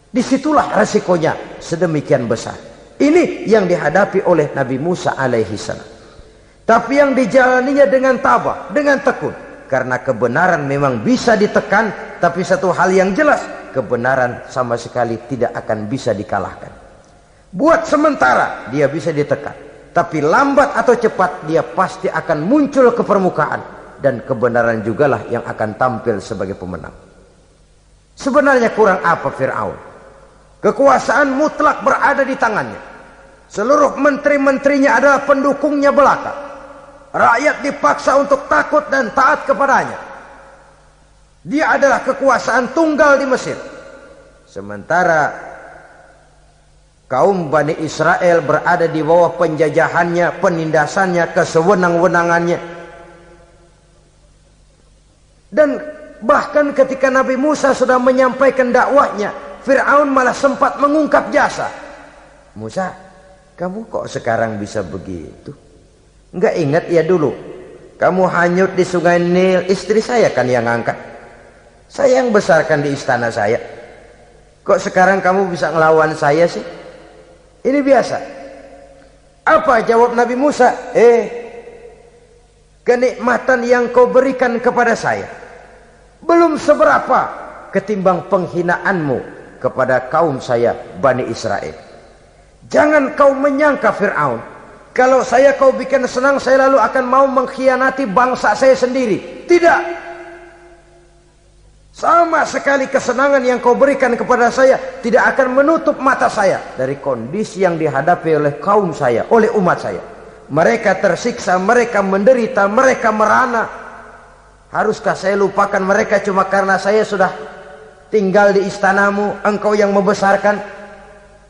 disitulah resikonya sedemikian besar. Ini yang dihadapi oleh Nabi Musa alaihi salam. Tapi yang dijalaninya dengan tabah, dengan tekun. Karena kebenaran memang bisa ditekan, tapi satu hal yang jelas, kebenaran sama sekali tidak akan bisa dikalahkan. Buat sementara dia bisa ditekan, tapi lambat atau cepat dia pasti akan muncul ke permukaan, dan kebenaran jugalah yang akan tampil sebagai pemenang. Sebenarnya kurang apa Fir'aun? Kekuasaan mutlak berada di tangannya. Seluruh menteri-menterinya adalah pendukungnya belaka. Rakyat dipaksa untuk takut dan taat kepadanya. Dia adalah kekuasaan tunggal di Mesir. Sementara kaum Bani Israel berada di bawah penjajahannya, penindasannya, kesewenang-wenangannya. Dan bahkan ketika Nabi Musa sudah menyampaikan dakwahnya, Fir'aun malah sempat mengungkap jasa. Musa, kamu kok sekarang bisa begitu? Enggak ingat ya dulu kamu hanyut di sungai Nil, istri saya kan yang angkat, saya yang besarkan di istana saya. Kok sekarang kamu bisa ngelawan saya sih? Ini biasa. Apa jawab Nabi Musa? Kenikmatan yang kau berikan kepada saya belum seberapa ketimbang penghinaanmu kepada kaum saya Bani Israel. Jangan kau menyangka Fir'aun, kalau saya kau bikin senang, saya lalu akan mau mengkhianati bangsa saya sendiri. Tidak. Sama sekali kesenangan yang kau berikan kepada saya tidak akan menutup mata saya dari kondisi yang dihadapi oleh kaum saya, oleh umat saya. Mereka tersiksa, mereka menderita, mereka merana. Haruskah saya lupakan mereka cuma karena saya sudah tinggal di istanamu, engkau yang membesarkan?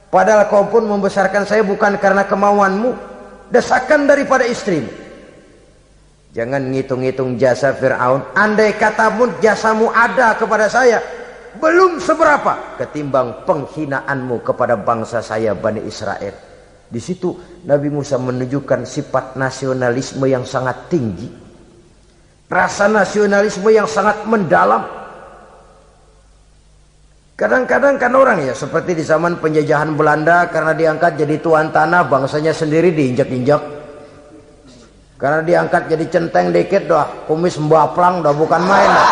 Padahal kau pun membesarkan saya bukan karena kemauanmu. Desakan daripada istrimu. Jangan ngitung-ngitung jasa Fir'aun. Andai kata jasamu ada kepada saya, belum seberapa ketimbang penghinaanmu kepada bangsa saya Bani Israel. Di situ Nabi Musa menunjukkan sifat nasionalisme yang sangat tinggi, rasa nasionalisme yang sangat mendalam. Kadang-kadang kan orang ya seperti di zaman penjajahan Belanda, karena diangkat jadi tuan tanah, bangsanya sendiri diinjak-injak. Karena diangkat jadi centeng dikit dah, kumis mbaplang dah, bukan main dah.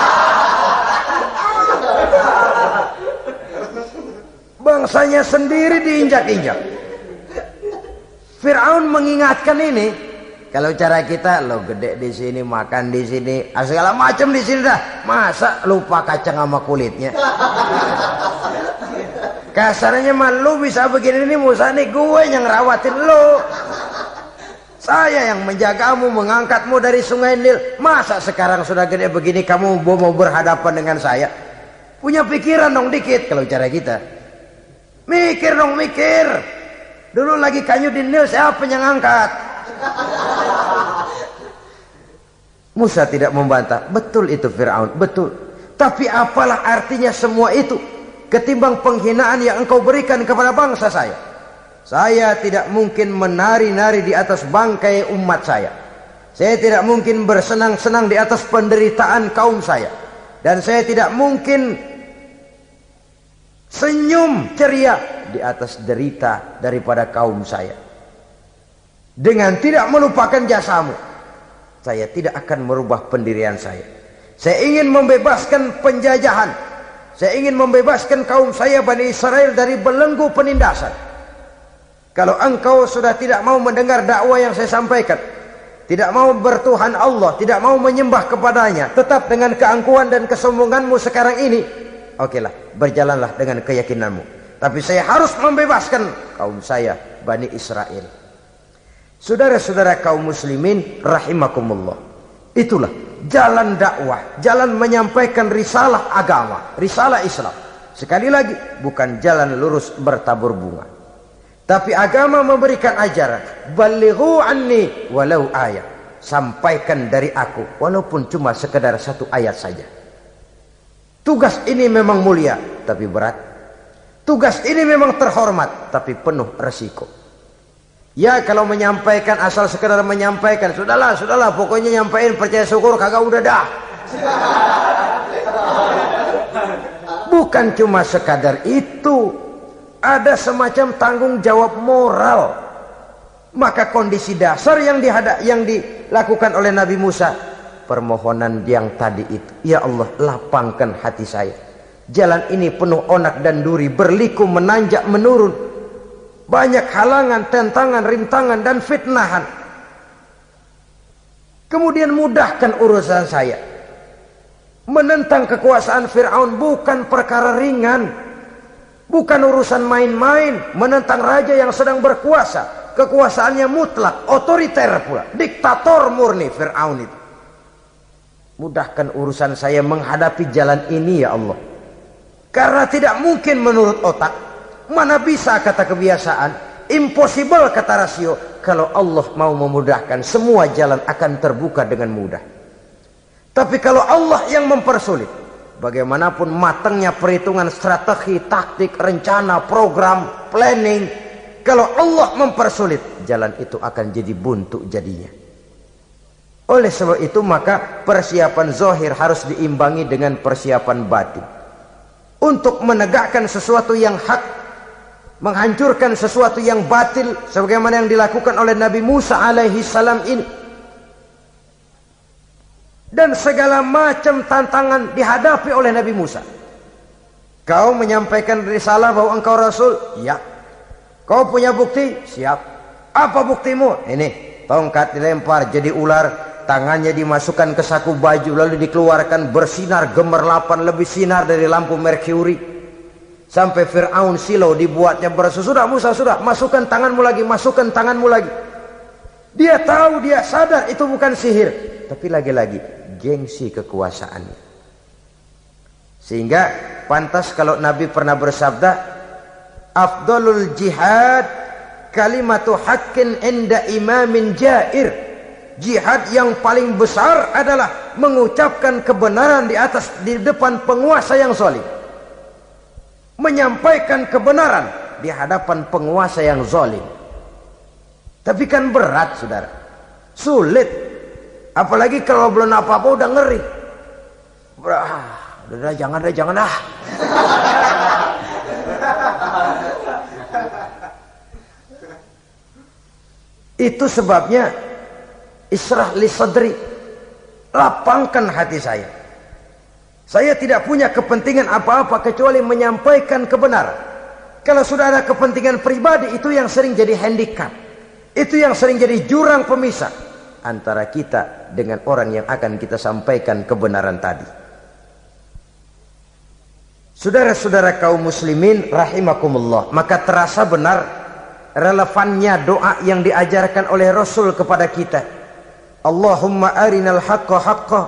Bangsanya sendiri diinjak-injak. Fir'aun mengingatkan ini, kalau cara kita lo gede di sini, makan di sini, segala macam di sini dah, masa lupa kacang sama kulitnya. Kasarnya mah lu bisa begini nih Musa nih, gue yang ngerawatin lu. Saya yang menjagamu, mengangkatmu dari sungai Nil. Masa sekarang sudah gede begini kamu mau berhadapan dengan saya? Punya pikiran dong dikit kalau cara kita. Mikir dong, mikir. Dulu lagi kayu di Nil, siapa yang angkat? Musa tidak membantah. Betul itu Fir'aun, betul. Tapi apalah artinya semua itu ketimbang penghinaan yang engkau berikan kepada bangsa saya. Saya tidak mungkin menari-nari di atas bangkai umat saya. Saya tidak mungkin bersenang-senang di atas penderitaan kaum saya. Dan saya tidak mungkin senyum ceria di atas derita daripada kaum saya. Dengan tidak melupakan jasamu, saya tidak akan merubah pendirian saya. Saya ingin membebaskan penjajahan. Saya ingin membebaskan kaum saya Bani Israel dari belenggu penindasan. Kalau engkau sudah tidak mau mendengar dakwah yang saya sampaikan, tidak mau bertuhan Allah, tidak mau menyembah kepadanya, tetap dengan keangkuhan dan kesombonganmu sekarang ini, okelah, berjalanlah dengan keyakinanmu. Tapi saya harus membebaskan kaum saya Bani Israel. Saudara-saudara kaum muslimin rahimakumullah, itulah jalan dakwah, jalan menyampaikan risalah agama, risalah Islam. Sekali lagi, bukan jalan lurus bertabur bunga. Tapi agama memberikan ajaran, balighu anni walau ayat. Sampaikan dari aku walaupun cuma sekedar satu ayat saja. Tugas ini memang mulia tapi berat. Tugas ini memang terhormat tapi penuh resiko. Ya kalau menyampaikan asal sekedar menyampaikan, sudahlah, pokoknya nyampein, percaya syukur kagak, udah dah. Bukan cuma sekadar itu, ada semacam tanggung jawab moral. Maka kondisi dasar yang dilakukan oleh Nabi Musa, permohonan yang tadi itu, ya Allah lapangkan hati saya. Jalan ini penuh onak dan duri, berliku, menanjak, menurun. Banyak halangan, tentangan, rintangan, dan fitnahan. Kemudian mudahkan urusan saya. Menentang kekuasaan Fir'aun bukan perkara ringan. Bukan urusan main-main. Menentang raja yang sedang berkuasa. Kekuasaannya mutlak, otoriter pula. Diktator murni Fir'aun itu. Mudahkan urusan saya menghadapi jalan ini ya Allah. Karena tidak mungkin menurut otak. Mana bisa kata kebiasaan, impossible kata rasio. Kalau Allah mau memudahkan, semua jalan akan terbuka dengan mudah. Tapi kalau Allah yang mempersulit, bagaimanapun matangnya perhitungan strategi, taktik, rencana, program, planning, kalau Allah mempersulit, jalan itu akan jadi buntu jadinya. Oleh sebab itu maka persiapan zahir harus diimbangi dengan persiapan batin. Untuk menegakkan sesuatu yang hak, menghancurkan sesuatu yang batil, sebagaimana yang dilakukan oleh Nabi Musa alaihi salam ini. Dan segala macam tantangan dihadapi oleh Nabi Musa. Kau menyampaikan risalah bahwa engkau Rasul? Ya. Kau punya bukti? Siap. Apa buktimu? Ini, tongkat dilempar jadi ular, tangannya dimasukkan ke saku baju, lalu dikeluarkan bersinar gemerlapan, lebih sinar dari lampu merkuri. Sampai Fir'aun silau dibuatnya bersesudah. Musa sudah, masukkan tanganmu lagi, masukkan tanganmu lagi. Dia tahu, dia sadar itu bukan sihir, tapi lagi-lagi gengsi kekuasaannya. Sehingga pantas kalau Nabi pernah bersabda, afdalul jihad kalimatu haqqin inda imamin jair. Jihad yang paling besar adalah mengucapkan kebenaran di depan penguasa yang zalim. menyampaikan kebenaran di hadapan penguasa yang zalim. Tapi kan berat, saudara, sulit, apalagi kalau belum apa-apa udah ngeri. Udah jangan dah. Itu sebabnya Ishrah li sadri, lapangkan hati saya. Saya tidak punya kepentingan apa-apa kecuali menyampaikan kebenaran. Kalau sudah ada kepentingan pribadi, itu yang sering jadi handicap. Itu yang sering jadi jurang pemisah antara kita dengan orang yang akan kita sampaikan kebenaran tadi. Saudara-saudara kaum muslimin rahimakumullah, maka terasa benar relevannya doa yang diajarkan oleh Rasul kepada kita. Allahumma arinal haqqa haqqa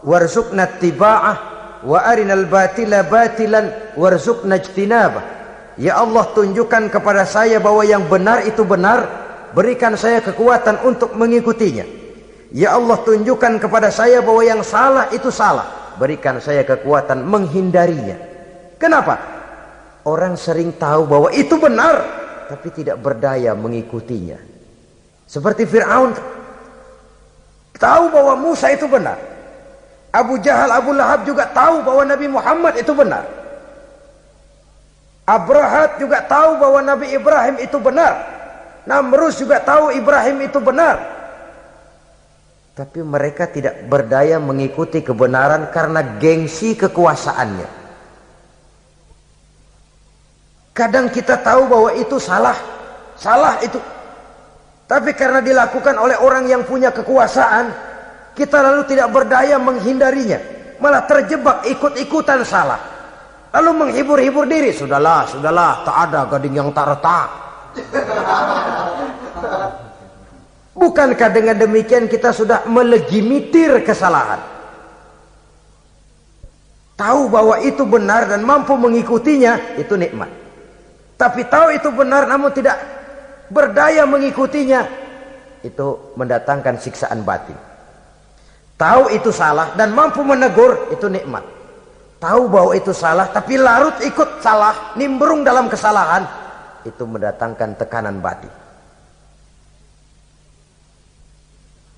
warzuqna ittiba'ah wa arinal batila batilan warzuqna ijtinabah. Ya Allah, tunjukkan kepada saya bahwa yang benar itu benar, berikan saya kekuatan untuk mengikutinya. Ya Allah, tunjukkan kepada saya bahwa yang salah itu salah, berikan saya kekuatan menghindarinya. Kenapa? Orang sering tahu bahwa itu benar, tapi tidak berdaya mengikutinya. Seperti Fir'aun, tahu bahwa Musa itu benar. Abu Jahal, Abu Lahab juga tahu bahwa Nabi Muhammad itu benar. Abrahat juga tahu bahwa Nabi Ibrahim itu benar. Namrus juga tahu Ibrahim itu benar. Tapi mereka tidak berdaya mengikuti kebenaran karena gengsi kekuasaannya. Kadang kita tahu bahwa itu salah itu. Tapi karena dilakukan oleh orang yang punya kekuasaan, kita lalu tidak berdaya menghindarinya, malah terjebak ikut-ikutan salah, lalu menghibur-hibur diri. Sudahlah, tak ada gading yang tak retak. Bukankah dengan demikian kita sudah melegimitir kesalahan? Tahu bahwa itu benar dan mampu mengikutinya, itu nikmat. Tapi tahu itu benar namun tidak berdaya mengikutinya, itu mendatangkan siksaan batin. Tahu itu salah dan mampu menegur, itu nikmat. Tahu bahwa itu salah tapi larut ikut salah, nimbrung dalam kesalahan, itu mendatangkan tekanan batin.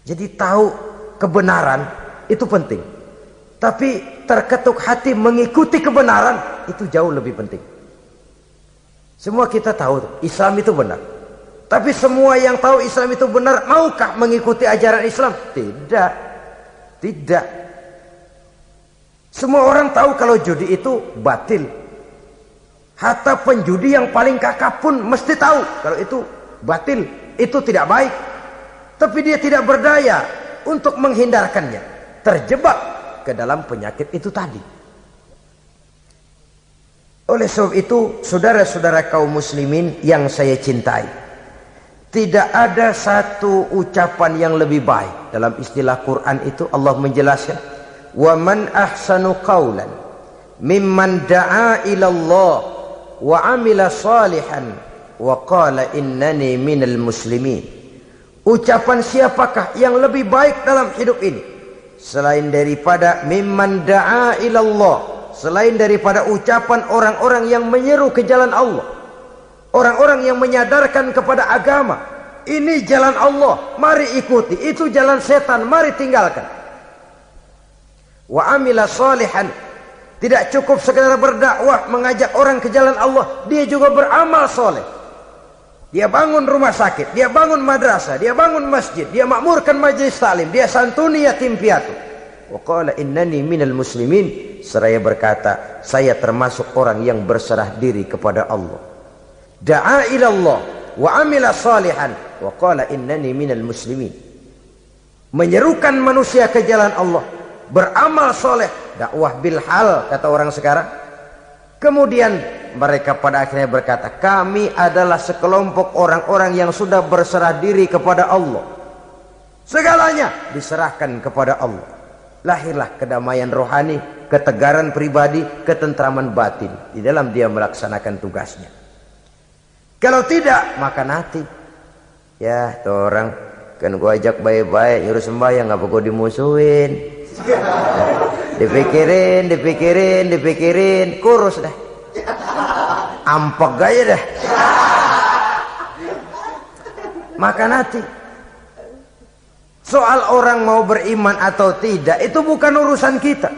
Jadi tahu kebenaran itu penting, tapi terketuk hati mengikuti kebenaran itu jauh lebih penting. Semua kita tahu Islam itu benar, tapi semua yang tahu Islam itu benar maukah mengikuti ajaran Islam? Tidak. Semua orang tahu kalau judi itu batil. Hatta penjudi yang paling kakap pun mesti tahu kalau itu batil, itu tidak baik. Tapi dia tidak berdaya untuk menghindarkannya, terjebak ke dalam penyakit itu tadi. Oleh sebab itu, saudara-saudara kaum muslimin yang saya cintai, tidak ada satu ucapan yang lebih baik. Dalam istilah Quran itu Allah menjelaskan, wa man ahsanu qawlan mimman da'a ilallah wa amila salihan wa qala innani minal muslimin. Ucapan siapakah yang lebih baik dalam hidup ini selain daripada mimman da'a ilallah, selain daripada ucapan orang-orang yang menyeru ke jalan Allah, orang-orang yang menyadarkan kepada agama. Ini jalan Allah, mari ikuti. Itu jalan setan, mari tinggalkan. Wa amila salihan, tidak cukup sekedar berdakwah mengajak orang ke jalan Allah, dia juga beramal soleh. Dia bangun rumah sakit, dia bangun madrasah, dia bangun masjid, dia makmurkan majelis taklim, dia santuni yatim piatu. Wa qala innani minal muslimin, seraya berkata, saya termasuk orang yang berserah diri kepada Allah. Da'a ilallah wa amila salihan wa qala innani minal muslimin. Menyerukan manusia ke jalan Allah, beramal soleh, dakwah bil hal kata orang sekarang. Kemudian mereka pada akhirnya berkata, kami adalah sekelompok orang-orang yang sudah berserah diri kepada Allah. Segalanya diserahkan kepada Allah. Lahirlah kedamaian rohani, ketegaran pribadi, ketentraman batin di dalam dia melaksanakan tugasnya. Kalau tidak, maka nanti ya tuh orang kan gua ajak baik-baik nyuruh sembahyang, ngapa gua dimusuhin? Dipikirin, kurus dah. ampek gaya dah. Makan hati. Soal orang mau beriman atau tidak itu bukan urusan kita.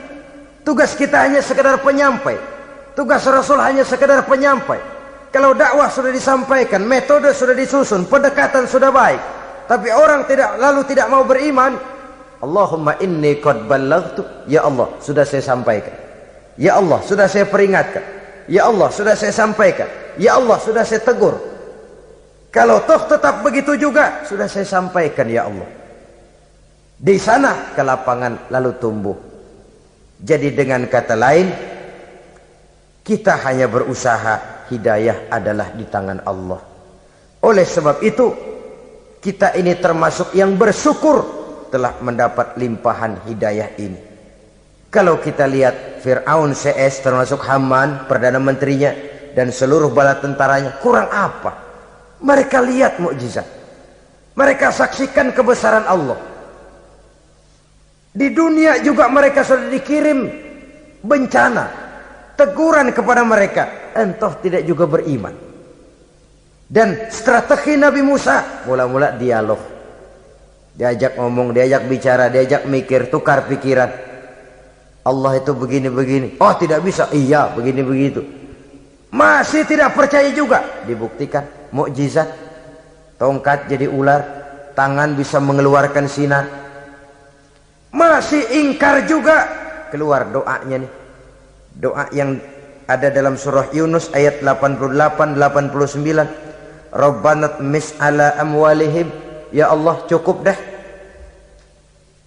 Tugas kita hanya sekedar penyampai. Tugas Rasul hanya sekedar penyampai. Kalau dakwah sudah disampaikan, metode sudah disusun, pendekatan sudah baik, tapi orang tidak mau beriman, Allahumma inni qad ballaghtu, ya Allah sudah saya sampaikan, ya Allah sudah saya peringatkan, ya Allah sudah saya sampaikan, ya Allah sudah saya tegur. Kalau toh tetap begitu juga, sudah saya sampaikan ya Allah. Di sana kelapangan lalu tumbuh. Jadi dengan kata lain, kita hanya berusaha, hidayah adalah di tangan Allah. Oleh sebab itu, kita ini termasuk yang bersyukur telah mendapat limpahan hidayah ini. Kalau kita lihat Fir'aun CS termasuk Haman, Perdana Menterinya, dan seluruh bala tentaranya, kurang apa? Mereka lihat mukjizat. Mereka saksikan kebesaran Allah. Di dunia juga mereka sudah dikirim bencana, teguran kepada mereka, entah tidak juga beriman. Dan strategi Nabi Musa mula-mula dialog, diajak ngomong, diajak bicara, diajak mikir, tukar pikiran. Allah itu begini-begini, oh tidak bisa, iya begini begitu. Masih tidak percaya juga, dibuktikan mukjizat, tongkat jadi ular, tangan bisa mengeluarkan sinar. Masih ingkar juga, keluar doanya nih, doa yang ada dalam surah Yunus ayat 88-89. Rabbana tmis ala amwalihim, ya Allah cukup dah.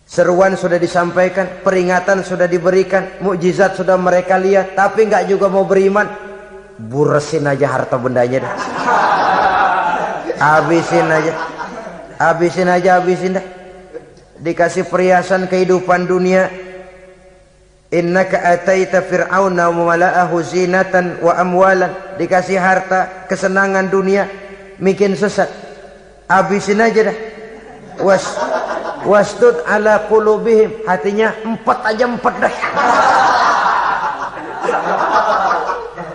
Seruan sudah disampaikan, peringatan sudah diberikan, mukjizat sudah mereka lihat, tapi nggak juga mau beriman. Buresin aja harta bendanya dah. Habisin aja, habisin dah. Dikasih perhiasan kehidupan dunia. Innaka ataita fir'auna wa mala'ahu zinatan wa amwalan. Dikasih harta, kesenangan dunia, bikin sesat. Habisin aja dah. Wastud ala qulubihim, hatinya empat dah.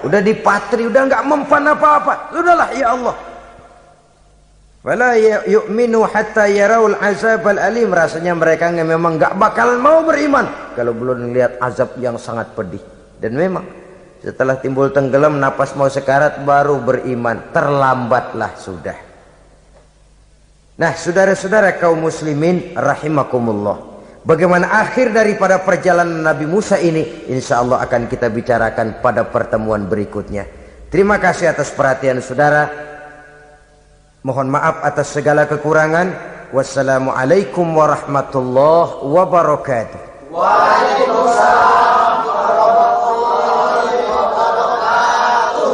Udah dipatri, udah nggak mempan apa-apa. Sudahlah ya Allah. Wala yu'minu hatta yaraul azabal alim. Rasanya mereka memang nggak bakal mau beriman kalau belum melihat azab yang sangat pedih. Dan memang setelah timbul tenggelam, napas mau sekarat, baru beriman. Terlambatlah sudah. Nah, saudara-saudara kaum muslimin rahimakumullah, bagaimana akhir daripada perjalanan Nabi Musa ini, insya Allah akan kita bicarakan pada pertemuan berikutnya. Terima kasih atas perhatian saudara. Mohon maaf atas segala kekurangan. Wassalamualaikum warahmatullahi wabarakatuh. Waalaikumsalam warahmatullahi wabarakatuh.